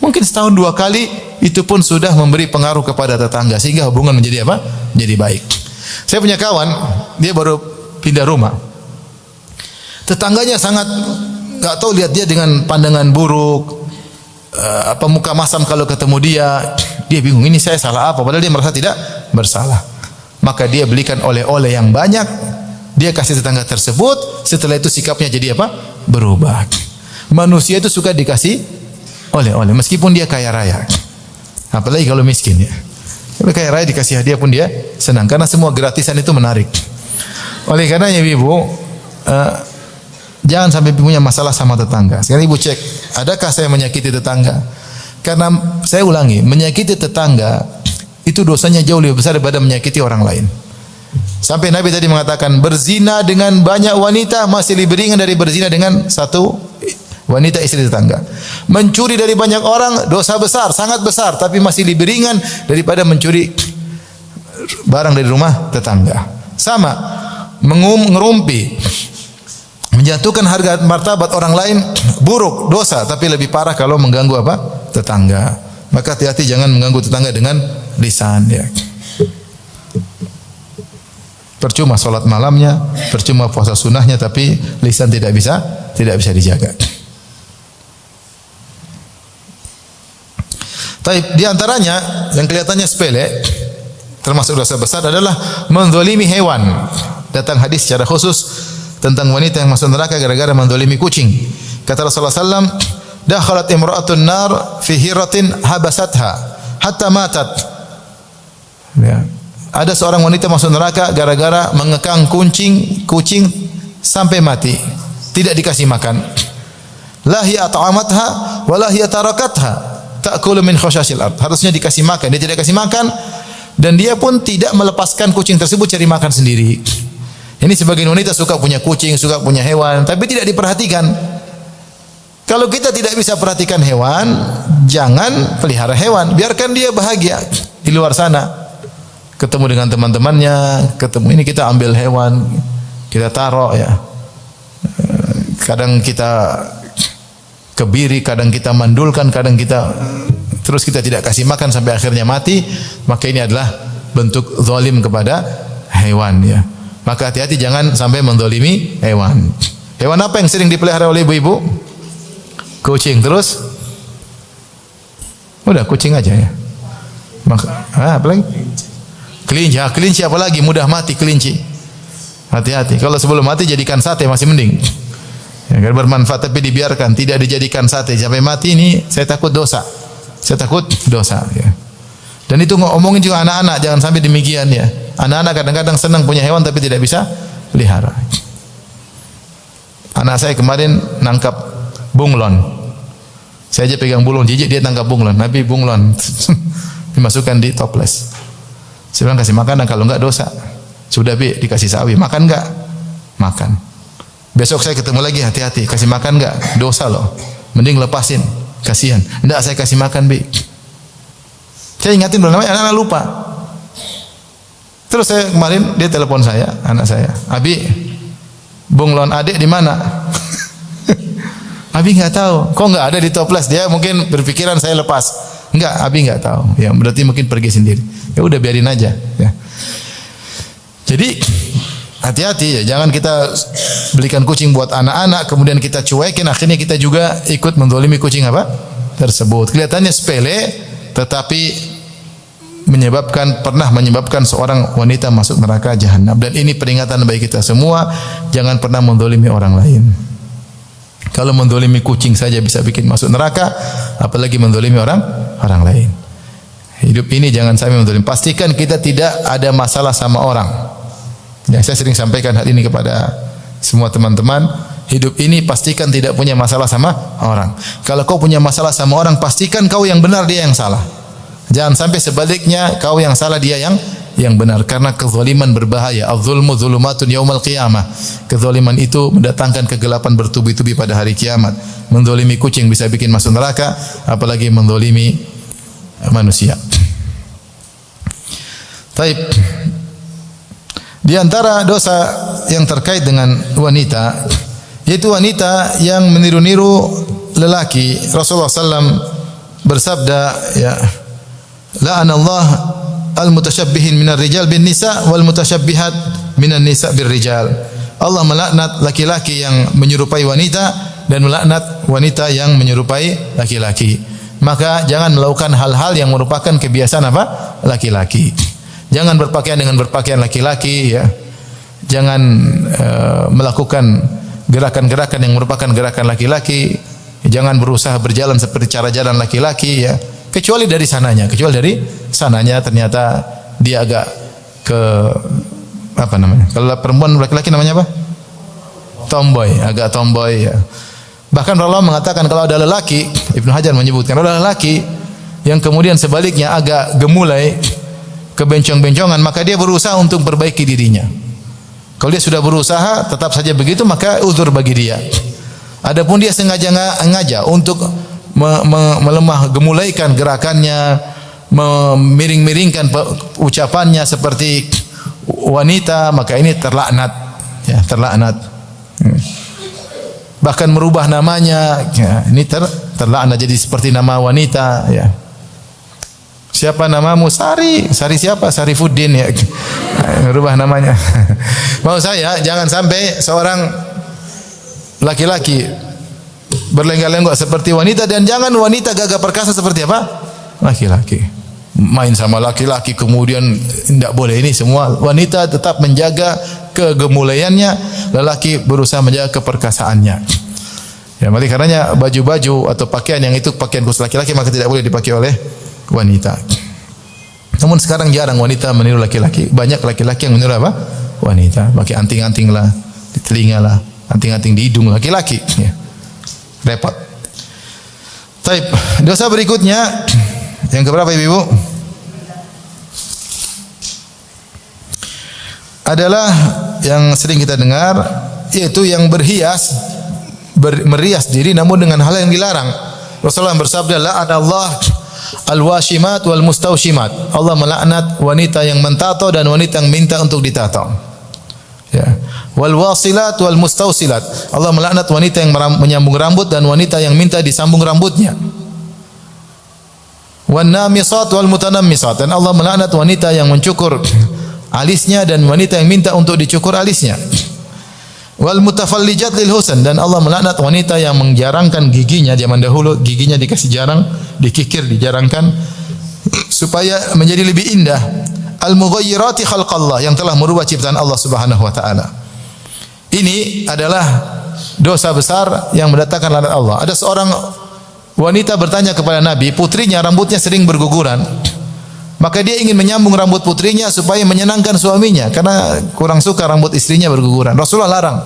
Mungkin setahun 2 kali itu pun sudah memberi pengaruh kepada tetangga sehingga hubungan menjadi apa? Jadi baik. Saya punya kawan, dia baru pindah rumah. Tetangganya sangat enggak tahu lihat dia dengan pandangan buruk. Muka masam kalau ketemu dia bingung, ini saya salah apa, padahal dia merasa tidak bersalah. Maka dia belikan oleh-oleh yang banyak, dia kasih tetangga tersebut. Setelah itu sikapnya jadi apa? Berubah. Manusia itu suka dikasih oleh-oleh meskipun dia kaya raya, apalagi kalau miskin ya. Kalau kaya raya dikasih hadiah pun dia senang, karena semua gratisan itu menarik. Oleh karenanya ibu, jangan sampai punya masalah sama tetangga. Sekarang ibu cek, adakah saya menyakiti tetangga? Karena saya ulangi, menyakiti tetangga Itu dosanya jauh lebih besar daripada menyakiti orang lain. Sampai Nabi tadi mengatakan berzina dengan banyak wanita masih lebih ringan dari berzina dengan satu wanita istri tetangga. Mencuri dari banyak orang dosa besar, sangat besar, tapi masih lebih ringan daripada mencuri barang dari rumah tetangga. Sama, ngerumpi, menjatuhkan harga martabat orang lain buruk, dosa, tapi lebih parah kalau mengganggu apa? Tetangga. Maka hati-hati jangan mengganggu tetangga dengan lisan ya. Percuma salat malamnya, percuma puasa sunnahnya, tapi lisan tidak bisa dijaga. Taib, di antaranya yang kelihatannya sepele, termasuk dosa besar adalah menzalimi hewan. Datang hadis secara khusus tentang wanita yang masuk neraka gara-gara menzalimi kucing. Kata Rasulullah SAW, dakhalat imra'atun nar fi hiratin habasatha hatta matat. Ya. Ada seorang wanita masuk neraka gara-gara mengekang kucing sampai mati, tidak dikasih makan. La hiya at'amatha wa la hiya tarakatha ta'kulu min khashasil ard. Harusnya dikasih makan, dia tidak kasih makan dan dia pun tidak melepaskan kucing tersebut cari makan sendiri. Ini sebagian wanita suka punya kucing, suka punya hewan, tapi tidak diperhatikan. Kalau kita tidak bisa perhatikan hewan, jangan pelihara hewan, biarkan dia bahagia di luar sana. Ketemu dengan teman-temannya, ini kita ambil hewan, kita taruh ya. Kadang kita kebiri, kadang kita mandulkan, kadang kita terus kita tidak kasih makan sampai akhirnya mati, maka ini adalah bentuk zalim kepada hewan ya. Maka hati-hati jangan sampai menzalimi hewan. Hewan apa yang sering dipelihara oleh ibu-ibu? Kucing. Terus udah kucing aja ya. Maka apa lagi? Kelinci apalagi mudah mati kelinci. Hati-hati. Kalau sebelum mati jadikan sate masih mending. Ya, bermanfaat, tapi dibiarkan tidak dijadikan sate sampai mati, ini saya takut dosa. Saya takut dosa ya. Dan itu ngomongin juga anak-anak, jangan sampai demikian ya. Anak-anak kadang-kadang senang punya hewan tapi tidak bisa pelihara. Anak saya kemarin nangkap bunglon. Saya aja pegang bunglon, jijik dia tangkap bunglon. Nabi bunglon dimasukkan di toples. Saya bilang kasih makan, kalau enggak dosa. Sudah bi, dikasih sawi, makan enggak? Makan. Besok saya ketemu lagi, hati-hati, kasih makan enggak? Dosa loh. Mending lepasin, kasihan. Enggak, saya kasih makan bi. Saya ingatin belum namanya, anak-anak lupa. Terus saya kemarin dia telepon saya, anak saya, Abi, bunglon adik di mana? Abi enggak tahu. Kok enggak ada di toples? Dia mungkin berpikiran saya lepas. Enggak, Abi enggak tahu. Ya, berarti mungkin pergi sendiri. Ya udah biarin aja ya. Jadi hati-hati ya, jangan kita belikan kucing buat anak-anak kemudian kita cuekin, akhirnya kita juga ikut menzalimi kucing apa? Tersebut. Kelihatannya sepele tetapi pernah menyebabkan seorang wanita masuk neraka jahanam, dan ini peringatan bagi kita semua, jangan pernah menzalimi orang lain. Kalau menzalimi kucing saja bisa bikin masuk neraka, apalagi menzalimi orang lain. Hidup ini jangan sampai menzalimi. Pastikan kita tidak ada masalah sama orang. Ya, saya sering sampaikan hal ini kepada semua teman-teman. Hidup ini pastikan tidak punya masalah sama orang. Kalau kau punya masalah sama orang, pastikan kau yang benar, dia yang salah. Jangan sampai sebaliknya, kau yang salah, dia yang benar. Karena kezaliman berbahaya. Az-zulmu zulumatun yaumal qiyamah. Kezaliman itu mendatangkan kegelapan bertubi-tubi pada hari kiamat. Menzalimi kucing bisa bikin masuk neraka, apalagi menzalimi manusia. Taib. Di antara dosa yang terkait dengan wanita, yaitu wanita yang meniru-niru lelaki. Rasulullah SAW bersabda, ya, la'anallah al-mutashabbihin minar rijal bin nisa wal mutashabbihat minan nisa bir rijal. Allah melaknat laki-laki yang menyerupai wanita dan melaknat wanita yang menyerupai laki-laki. Maka jangan melakukan hal-hal yang merupakan kebiasaan apa? Laki-laki. Jangan berpakaian dengan berpakaian laki-laki ya. Jangan melakukan gerakan-gerakan yang merupakan gerakan laki-laki. Jangan berusaha berjalan seperti cara jalan laki-laki ya. Kecuali dari sananya, ternyata dia agak apa namanya? Kalau perempuan laki-laki namanya apa? Tomboy, agak tomboy ya. Bahkan Allah mengatakan kalau ada lelaki, Ibnu Hajar menyebutkan kalau ada lelaki yang kemudian sebaliknya agak gemulai, kebencong-bencongan, maka dia berusaha untuk perbaiki dirinya. Kalau dia sudah berusaha tetap saja begitu, maka uzur bagi dia. Adapun dia sengaja untuk melemah gemulaikan gerakannya, memiring-miringkan ucapannya seperti wanita, maka ini terlaknat, ya, terlaknat. Bahkan merubah namanya, ya, ini terlaknat jadi seperti nama wanita, ya. Siapa namamu? Sari. Sari siapa? Sarifuddin, ya. Merubah namanya. Mau saya jangan sampai seorang laki-laki berlenggak-lenggok seperti wanita, dan jangan wanita gagah perkasa seperti apa? Laki-laki. Main sama laki-laki kemudian tidak boleh. Ini semua wanita tetap menjaga kegemulaiannya, lelaki berusaha menjaga keperkasaannya. Ya, oleh karenanya baju-baju atau pakaian yang itu pakaian khusus laki-laki maka tidak boleh dipakai oleh wanita. Namun sekarang jarang wanita meniru laki-laki. Banyak laki-laki yang meniru apa? Wanita. Pakai anting-anting lah di telinga lah, anting-anting di hidung laki-laki. Ya. Repot. Taib. Dosa berikutnya yang keberapa ibu? Adalah yang sering kita dengar, yaitu yang berhias, merias diri namun dengan hal yang dilarang. Rasulullah bersabda, la'anallah al-washimat wal mustawshimat. Allah melaknat wanita yang mentato dan wanita yang minta untuk ditato. Ya. Wal wasilat wal mustawsilat. Allah melaknat wanita yang menyambung rambut dan wanita yang minta disambung rambutnya. Wan namisat wal mutanammisat. Dan Allah melaknat wanita yang mencukur alisnya dan wanita yang minta untuk dicukur alisnya. Wal mutafallijat lil husn. Dan Allah melaknat wanita yang menjarangkan giginya. Zaman dahulu giginya dikasih jarang, dikikir, dijarangkan supaya menjadi lebih indah. Al mughayyirati khalqallah, yang telah merubah ciptaan Allah Subhanahu wa taala. Ini adalah dosa besar yang mendatangkan laknat Allah. Ada seorang wanita bertanya kepada Nabi, putrinya rambutnya sering berguguran. Maka dia ingin menyambung rambut putrinya supaya menyenangkan suaminya karena kurang suka rambut istrinya berguguran. Rasulullah larang.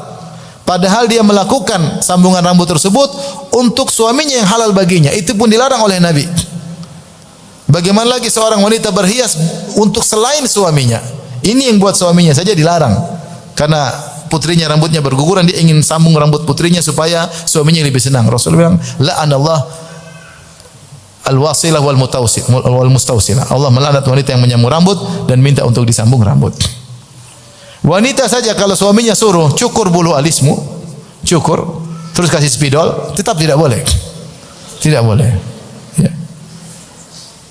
Padahal dia melakukan sambungan rambut tersebut untuk suaminya yang halal baginya. Itu pun dilarang oleh Nabi. Bagaimana lagi seorang wanita berhias untuk selain suaminya? Ini yang buat suaminya saja dilarang. Karena putrinya rambutnya berguguran, dia ingin sambung rambut putrinya supaya suaminya lebih senang. Rasulullah bilang, la'anallah al-wasilah wal mustawsilah. Allah melaknat wanita yang menyambung rambut dan minta untuk disambung rambut. Wanita saja kalau suaminya suruh cukur bulu alismu, cukur, terus kasih spidol, tetap tidak boleh. Tidak boleh. Ya.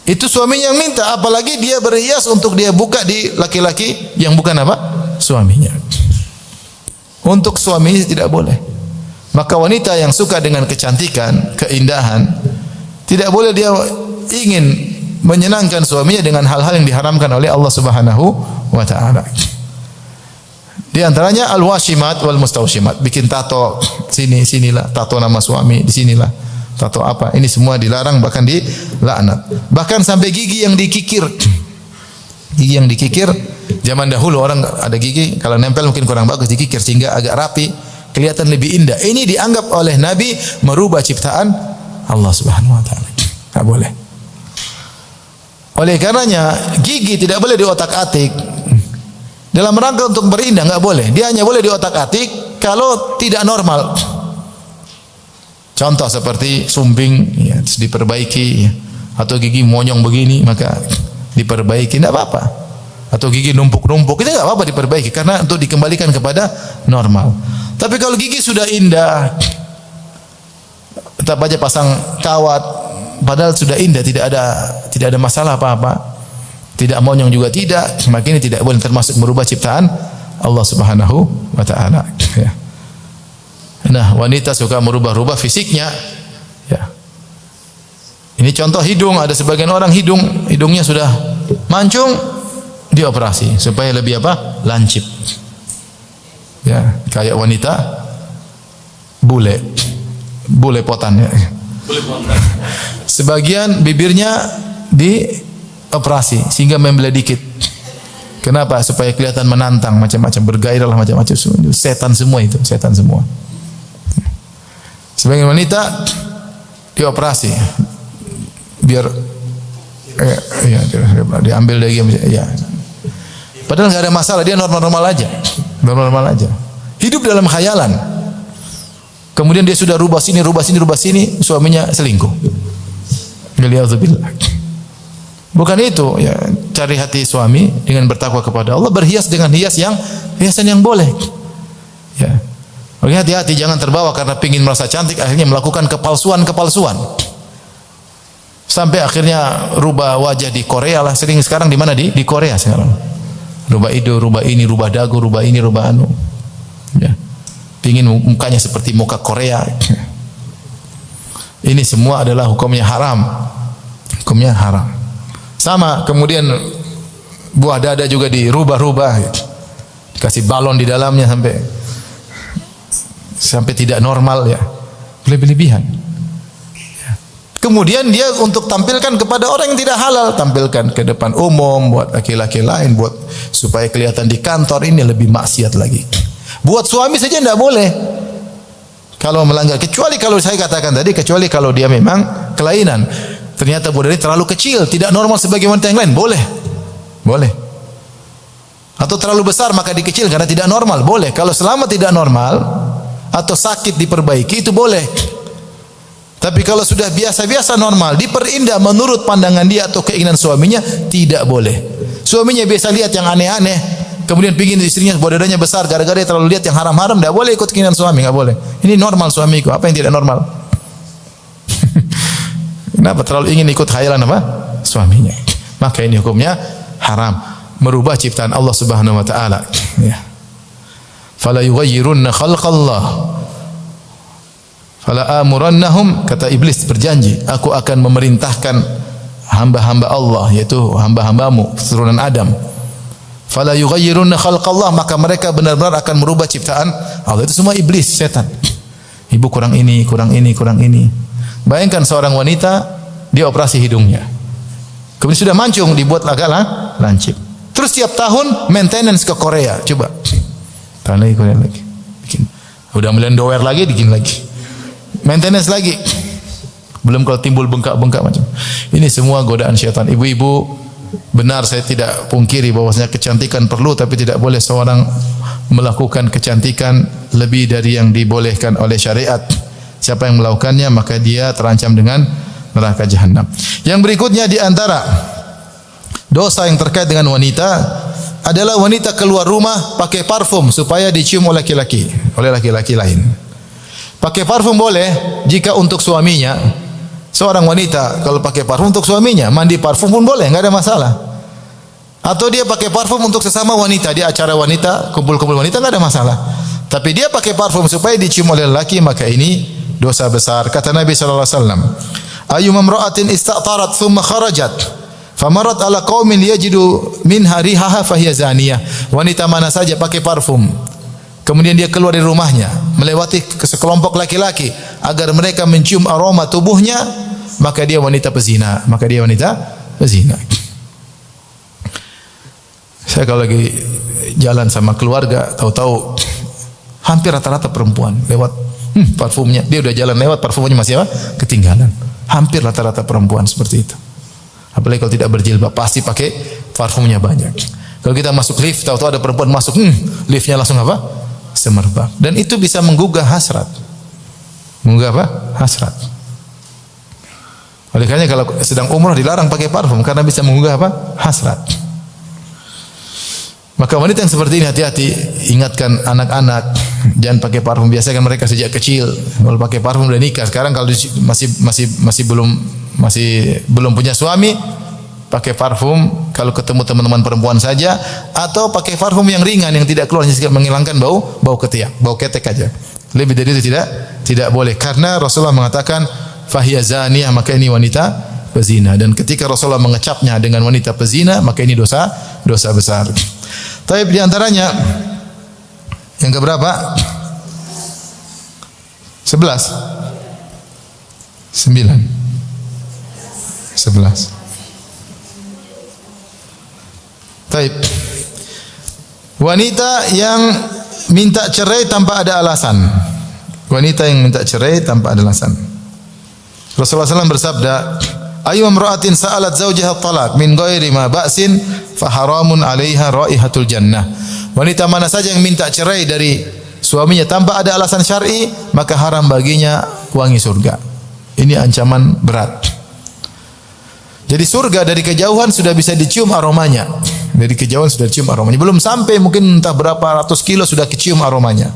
Itu suaminya yang minta, apalagi dia berhias untuk dia buka di laki-laki yang bukan apa? Suaminya. Untuk suami tidak boleh. Maka wanita yang suka dengan kecantikan, keindahan, tidak boleh dia ingin menyenangkan suaminya dengan hal-hal yang diharamkan oleh Allah Subhanahu wa taala. Di antaranya al-washimat wal mustawshimat, bikin tato sinilah, tato nama suami di sinilah, tato apa. Ini semua dilarang, bahkan dilaknat. Bahkan sampai gigi yang dikikir. Gigi yang dikikir, zaman dahulu orang ada gigi kalau nempel mungkin kurang bagus, dikikir sehingga agak rapi, kelihatan lebih indah. Ini dianggap oleh Nabi merubah ciptaan Allah Subhanahu wa taala. Enggak boleh. Oleh karenanya gigi tidak boleh diotak-atik. Dalam rangka untuk berindah enggak boleh. Dia hanya boleh diotak-atik kalau tidak normal. Contoh seperti sumbing, ya, diperbaiki, ya. Atau gigi monyong begini maka diperbaiki, tidak apa-apa. Atau gigi numpuk-numpuk, itu tidak apa-apa diperbaiki karena untuk dikembalikan kepada normal. Tapi kalau gigi sudah indah, tetap aja pasang kawat, padahal sudah indah, tidak ada masalah apa-apa. Tidak monyong juga tidak, maka ini tidak boleh termasuk merubah ciptaan Allah Subhanahu wa taala. Ya. Nah, wanita suka merubah-rubah fisiknya. Ya. Ini contoh hidung, ada sebagian orang hidungnya sudah mancung, dioperasi supaya lebih apa? Lancip. Ya, kayak wanita bule potan ya. Sebagian bibirnya dioperasi sehingga membelai dikit. Kenapa? Supaya kelihatan menantang, macam-macam, bergairah lah, macam-macam. Setan semua itu, setan semua. Sebagian wanita dioperasi biar ya, diambil dari ya. Padahal nggak ada masalah, dia normal-normal aja. Normal-normal aja. Hidup dalam khayalan. Kemudian dia sudah rubah sini, suaminya selingkuh. Waliyadzubillah. Bukan itu, ya, cari hati suami dengan bertakwa kepada Allah, berhias dengan hiasan yang boleh. Ya. Oke, hati-hati jangan terbawa karena pingin merasa cantik akhirnya melakukan kepalsuan. Sampai akhirnya rubah wajah di Korea lah, sering sekarang di mana di Korea sekarang. Rubah hidung, rubah ini, rubah dagu, rubah ini, rubah anu. Ya. Pingin mukanya seperti muka Korea. Ini semua adalah hukumnya haram. Hukumnya haram. Sama kemudian buah dada juga dirubah-rubah. Dikasih balon di dalamnya sampai tidak normal ya. Berlebihan. Kemudian dia untuk tampilkan kepada orang yang tidak halal, tampilkan ke depan umum buat laki-laki lain, buat supaya kelihatan di kantor, ini lebih maksiat lagi. Buat suami saja tidak boleh. Kalau melanggar, kecuali kalau saya katakan tadi, kecuali kalau dia memang kelainan. Ternyata budak ini terlalu kecil, tidak normal sebagai wanita yang lain, boleh. Boleh. Atau terlalu besar maka dikecil karena tidak normal, boleh. Kalau selama tidak normal atau sakit diperbaiki itu boleh. Tapi kalau sudah biasa-biasa normal, diperindah menurut pandangan dia atau keinginan suaminya, tidak boleh. Suaminya biasa lihat yang aneh-aneh, kemudian pingin istrinya buah dadanya besar, gara-gara dia terlalu lihat yang haram-haram, tidak boleh ikut keinginan suami, nggak boleh. Ini normal suamiku, apa yang tidak normal? Kenapa terlalu ingin ikut khayalan apa? Suaminya. Maka ini hukumnya haram, merubah ciptaan Allah Subhanahu wa taala. Ya. Fala yughayyirunna khalqallah. Fala amurannahum, kata iblis berjanji, aku akan memerintahkan hamba-hamba Allah, yaitu hamba-hambamu keturunan Adam. Fala yughayyirunna khalqallah, maka mereka benar-benar akan merubah ciptaan Allah. Itu semua iblis, setan. Ibu kurang ini. Bayangkan seorang wanita dia operasi hidungnya. Kemudian sudah mancung, dibuat agak lancip. Terus tiap tahun maintenance ke Korea, coba. Tahun lagi Korea lagi. Bikin. Udah mulai dower lagi, bikin lagi. Maintenance lagi. Belum kalau timbul bengkak-bengkak macam. Ini semua godaan syaitan. Ibu-ibu, benar saya tidak pungkiri bahwasanya kecantikan perlu, tapi tidak boleh seorang melakukan kecantikan lebih dari yang dibolehkan oleh syariat. Siapa yang melakukannya maka dia terancam dengan neraka jahanam. Yang berikutnya di antara dosa yang terkait dengan wanita adalah wanita keluar rumah pakai parfum supaya dicium oleh laki-laki lain. Pakai parfum boleh jika untuk suaminya. Seorang wanita kalau pakai parfum untuk suaminya, mandi parfum pun boleh, enggak ada masalah. Atau dia pakai parfum untuk sesama wanita, di acara wanita, kumpul-kumpul wanita, enggak ada masalah. Tapi dia pakai parfum supaya dicium oleh lelaki, maka ini dosa besar. Kata Nabi sallallahu alaihi wasallam, "Ayyuma imra'atin ista'tarat thumma kharajat famarat ala qaumin yajidu minha rihaha fahiya zaniyah." Wanita mana saja pakai parfum, kemudian dia keluar dari rumahnya, melewati sekelompok laki-laki agar mereka mencium aroma tubuhnya, maka dia wanita pezina. Saya kalau lagi jalan sama keluarga, tahu-tahu hampir rata-rata perempuan lewat parfumnya. Dia udah jalan lewat, parfumnya masih apa? Ketinggalan. Hampir rata-rata perempuan seperti itu. Apalagi kalau tidak berjilbab, pasti pakai parfumnya banyak. Kalau kita masuk lift, tahu-tahu ada perempuan masuk, liftnya langsung apa? Semerbak. Dan itu bisa menggugah hasrat. Menggugah apa? Hasrat. Oleh karena kalau sedang umrah dilarang pakai parfum karena bisa menggugah apa? Hasrat. Maka wanita yang seperti ini hati-hati, ingatkan anak-anak jangan pakai parfum. Biasakan mereka sejak kecil kalau pakai parfum udah nikah. Sekarang kalau masih belum punya suami, pakai parfum kalau ketemu teman-teman perempuan saja, atau pakai parfum yang ringan yang tidak keluar, hanya menghilangkan bau ketiak, bau ketek aja. Lebih dari itu tidak boleh, karena Rasulullah mengatakan fahiya zaniyah, maka ini wanita pezina. Dan ketika Rasulullah mengecapnya dengan wanita pezina, maka ini dosa besar. Tapi di antaranya yang keberapa? 11. Taib. Wanita yang minta cerai tanpa ada alasan. Wanita yang minta cerai tanpa ada alasan. Rasulullah SAW bersabda, Ayyuma imra'atin sa'alat zawjaha talaq min ghairi ma ba'sin fa haramun 'alaiha raihatul jannah. Wanita mana saja yang minta cerai dari suaminya tanpa ada alasan syar'i, maka haram baginya wangi surga. Ini ancaman berat. Jadi surga dari kejauhan sudah bisa dicium aromanya. Dari kejauhan sudah dicium aromanya. Belum sampai mungkin entah berapa ratus kilo sudah kecium aromanya.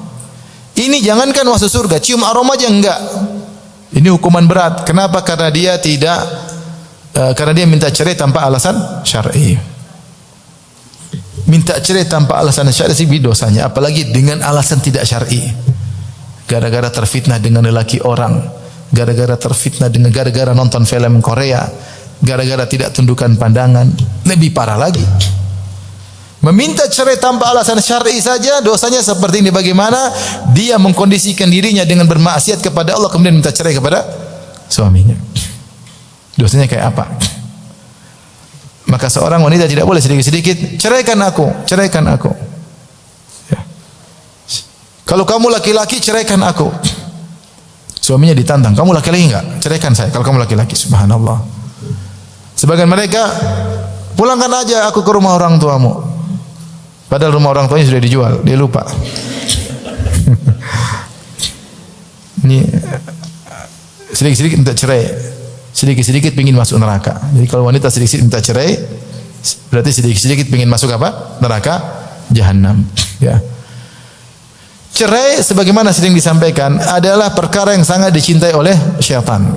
Ini jangankan masuk surga, cium aroma aja enggak. Ini hukuman berat. Kenapa? Karena dia minta cerai tanpa alasan syar'i. Minta cerai tanpa alasan syar'i sih dosanya, apalagi dengan alasan tidak syar'i. Gara-gara terfitnah dengan lelaki orang, gara-gara nonton film Korea, gara-gara tidak tundukkan pandangan, lebih parah lagi. Meminta cerai tanpa alasan syar'i saja dosanya seperti ini. Bagaimana dia mengkondisikan dirinya dengan bermaksiat kepada Allah kemudian minta cerai kepada suaminya. Dosanya kayak apa? Maka seorang wanita tidak boleh sedikit-sedikit ceraikan aku. Ya. Kalau kamu laki-laki ceraikan aku. Suaminya ditantang, kamu laki-laki enggak? Ceraikan saya. Kalau kamu laki-laki, subhanallah. Sebagian mereka, pulangkan aja aku ke rumah orang tuamu. Padahal rumah orang tuanya sudah dijual, dia lupa. Ini sedikit-sedikit minta cerai. Sedikit-sedikit ingin masuk neraka. Jadi kalau wanita sedikit-sedikit minta cerai, berarti sedikit-sedikit ingin masuk apa? Neraka jahanam. Ya. Cerai sebagaimana sering disampaikan adalah perkara yang sangat dicintai oleh syaitan.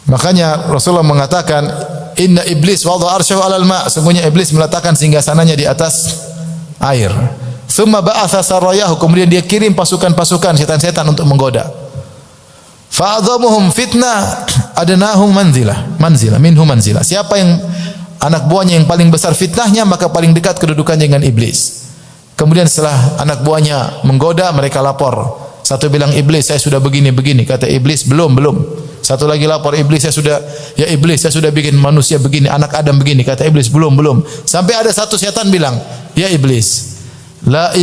Makanya Rasulullah mengatakan, Inna iblis wadha arsyahu 'alal ma'. Sungguhnya iblis meletakkan singgasananya di atas air. Tsumma ba'atha sarayahu. Kemudian dia kirim pasukan-pasukan setan-setan untuk menggoda. Fa'adhamuhum fitnah adnahum manzilah minhum manzilah. Siapa yang anak buahnya yang paling besar fitnahnya, maka paling dekat kedudukannya dengan iblis. Kemudian setelah anak buahnya menggoda, mereka lapor. Satu bilang, iblis saya sudah begini-begini. Kata iblis, belum. Satu lagi lapor, iblis saya sudah bikin manusia begini, anak Adam begini. Kata iblis, belum. Sampai ada satu setan bilang, ya iblis, la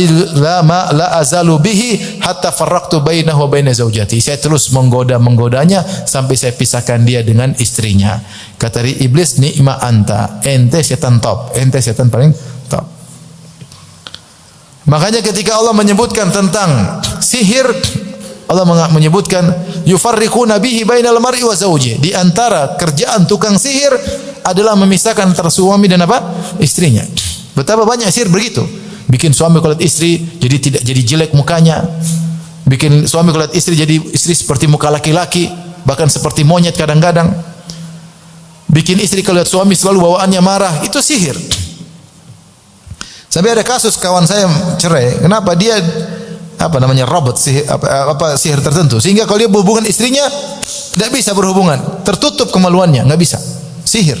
azalu bihi hatta farraqtu bainahu wa baina zaujati. Saya terus menggodanya sampai saya pisahkan dia dengan istrinya. Kata iblis, ni'ma anta, ente setan top, ente setan paling top. Makanya ketika Allah menyebutkan tentang sihir, Allah menyebutkan yufarriquna bihi bainal mar'i wa zawji. Di antara kerjaan tukang sihir adalah memisahkan antara suami dan apa? Istrinya. Betapa banyak sihir begitu. Bikin suami kalau lihat istri jadi jelek mukanya. Bikin suami kalau lihat istri jadi istri seperti muka laki-laki, bahkan seperti monyet kadang-kadang. Bikin istri kalau lihat suami selalu bawaannya marah, itu sihir. Sampai ada kasus kawan saya cerai, kenapa dia robot sihir, sihir tertentu, sehingga kalau dia berhubungan istrinya tidak bisa berhubungan, tertutup kemaluannya, nggak bisa. Sihir.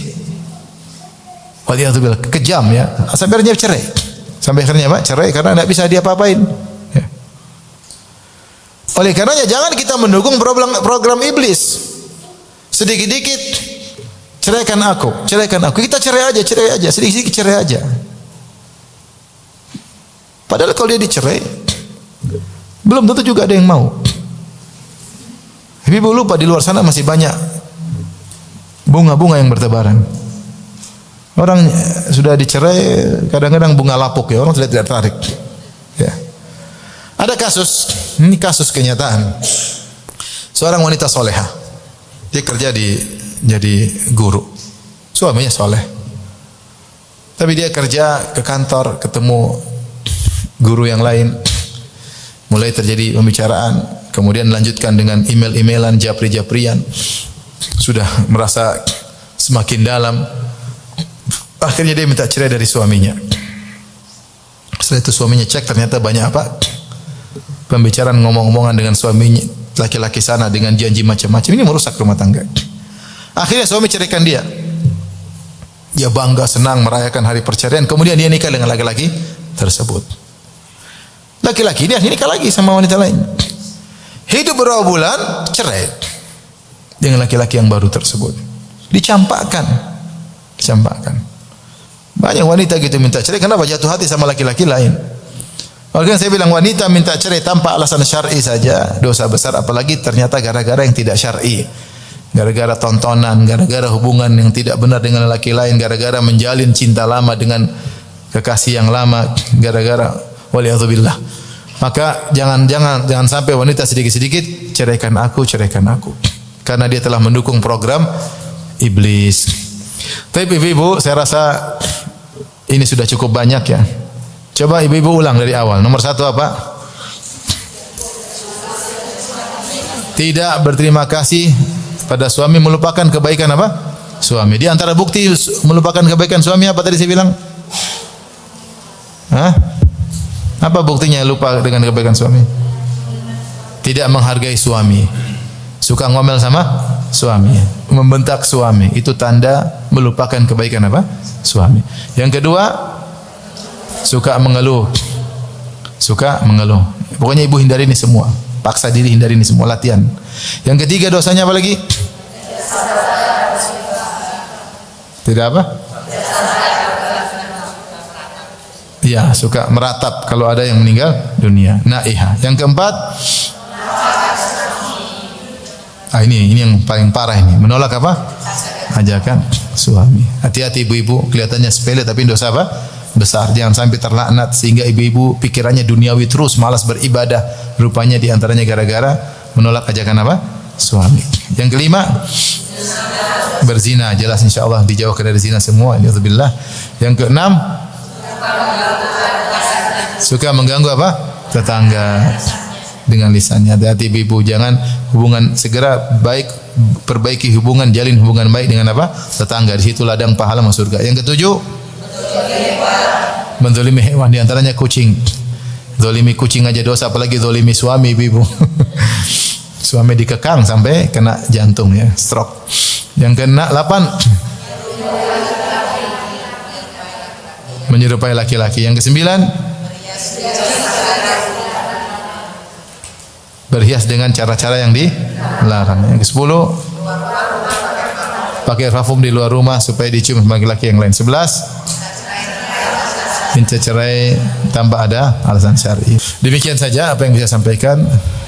Waliyadzubillah, kejam ya. Sampai akhirnya cerai. Cerai karena tidak bisa dia apa-apain. Ya. Oleh karenanya jangan kita mendukung program iblis. Sedikit-sedikit ceraikan aku. Kita cerai aja. Sedikit-sedikit cerai aja. Padahal kalau dia dicerai, belum tentu juga ada yang mau. Ibu lupa di luar sana masih banyak bunga-bunga yang bertebaran. Orang sudah dicerai, kadang-kadang bunga lapuk ya, orang tidak tertarik. Ya. Ada kasus, ini kasus kenyataan. Seorang wanita solehah, dia kerja jadi guru, suaminya soleh. Tapi dia kerja ke kantor, ketemu guru yang lain, mulai terjadi pembicaraan, kemudian lanjutkan dengan email-emailan, japri-japrian, sudah merasa semakin dalam. Akhirnya dia minta cerai dari suaminya. Setelah itu suaminya cek, ternyata banyak apa? Pembicaraan, ngomong-ngomongan dengan suaminya, laki-laki sana dengan janji macam-macam. Ini merusak rumah tangga. Akhirnya suami ceraikan dia. Dia bangga, senang merayakan hari perceraian. Kemudian dia nikah dengan laki-laki tersebut. Laki-laki dia nikah lagi sama wanita lain. Hidup beberapa bulan, cerai dengan laki-laki yang baru tersebut. Dicampakkan. Banyak wanita gitu minta cerai, kenapa? Jatuh hati sama laki-laki lain. Makanya saya bilang wanita minta cerai tanpa alasan syar'i saja dosa besar, apalagi ternyata gara-gara yang tidak syar'i. gara-gara tontonan, gara-gara hubungan yang tidak benar dengan laki lain, gara-gara menjalin cinta lama dengan kekasih yang lama, gara-gara waliyadzubillah. Maka jangan sampai wanita sedikit-sedikit ceraikan aku. Karena dia telah mendukung program iblis. Tapi ibu-ibu, saya rasa ini sudah cukup banyak ya. Coba ibu-ibu ulang dari awal. Nomor 1 apa? Tidak berterima kasih pada suami, melupakan kebaikan apa? Suami. Di antara bukti melupakan kebaikan suami apa tadi saya bilang? Hah? Apa buktinya lupa dengan kebaikan suami? Tidak menghargai suami. Suka ngomel sama suami, membentak suami, itu tanda melupakan kebaikan apa? Suami. Yang kedua, suka mengeluh. Pokoknya ibu hindari ini semua. Paksa diri hindari ini semua, latihan. Yang ketiga dosanya apa lagi? Tidak apa? Ya, suka meratap kalau ada yang meninggal dunia. Naiha. Yang keempat, ini yang paling parah ini. Menolak apa? Ajakan suami. Hati-hati ibu-ibu, kelihatannya sepele tapi dosa apa? Besar. Jangan sampai terlaknat sehingga ibu-ibu pikirannya duniawi terus, malas beribadah. Rupanya diantaranya gara-gara menolak ajakan apa? Suami. Yang kelima, berzina. Jelas insyaallah dijauhkan dari zina semua. Alhamdulillah. Yang keenam, suka mengganggu apa? Tetangga dengan lisannya. Hati-hati ibu-ibu, jangan segera perbaiki hubungan, jalin hubungan baik dengan apa? Tetangga. Di situ ladang pahala masuk surga. Yang ketujuh, menzalimi hewan, di antaranya kucing. Zalimi kucing aja dosa, apalagi zalimi suami ibu-ibu. Suami dikekang sampai kena jantung ya, stroke. Yang ke-8, menyerupai laki-laki. Yang ke-9, berhias dengan cara-cara yang dilarang. Yang ke-10, pakai parfum di luar rumah supaya dicium sama laki-laki yang lain. 11, minta cerai tanpa ada alasan syar'i. Demikian saja apa yang bisa sampaikan.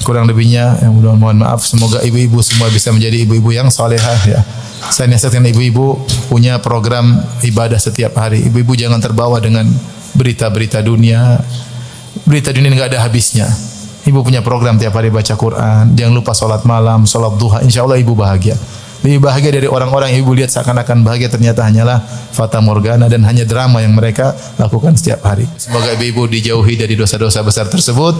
Kurang lebihnya yang mohon maaf. Semoga ibu-ibu semua bisa menjadi ibu-ibu yang salehah ya. Saya nasihatkan ibu-ibu punya program ibadah setiap hari. Ibu-ibu jangan terbawa dengan berita-berita dunia. Berita dunia enggak ada habisnya. Ibu punya program tiap hari baca Quran. Jangan lupa salat malam, salat duha. Insyaallah ibu bahagia. Lebih bahagia dari orang-orang yang ibu lihat seakan-akan bahagia, ternyata hanyalah fata morgana dan hanya drama yang mereka lakukan setiap hari. Semoga ibu-ibu dijauhi dari dosa-dosa besar tersebut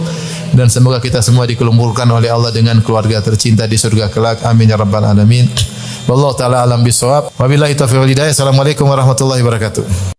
dan semoga kita semua dikumpulkan oleh Allah dengan keluarga tercinta di surga kelak. Amin ya rabbal alamin. Wallahu taala alam bisawab. Wabillahi taufiq wal hidayah. Assalamualaikum warahmatullahi wabarakatuh.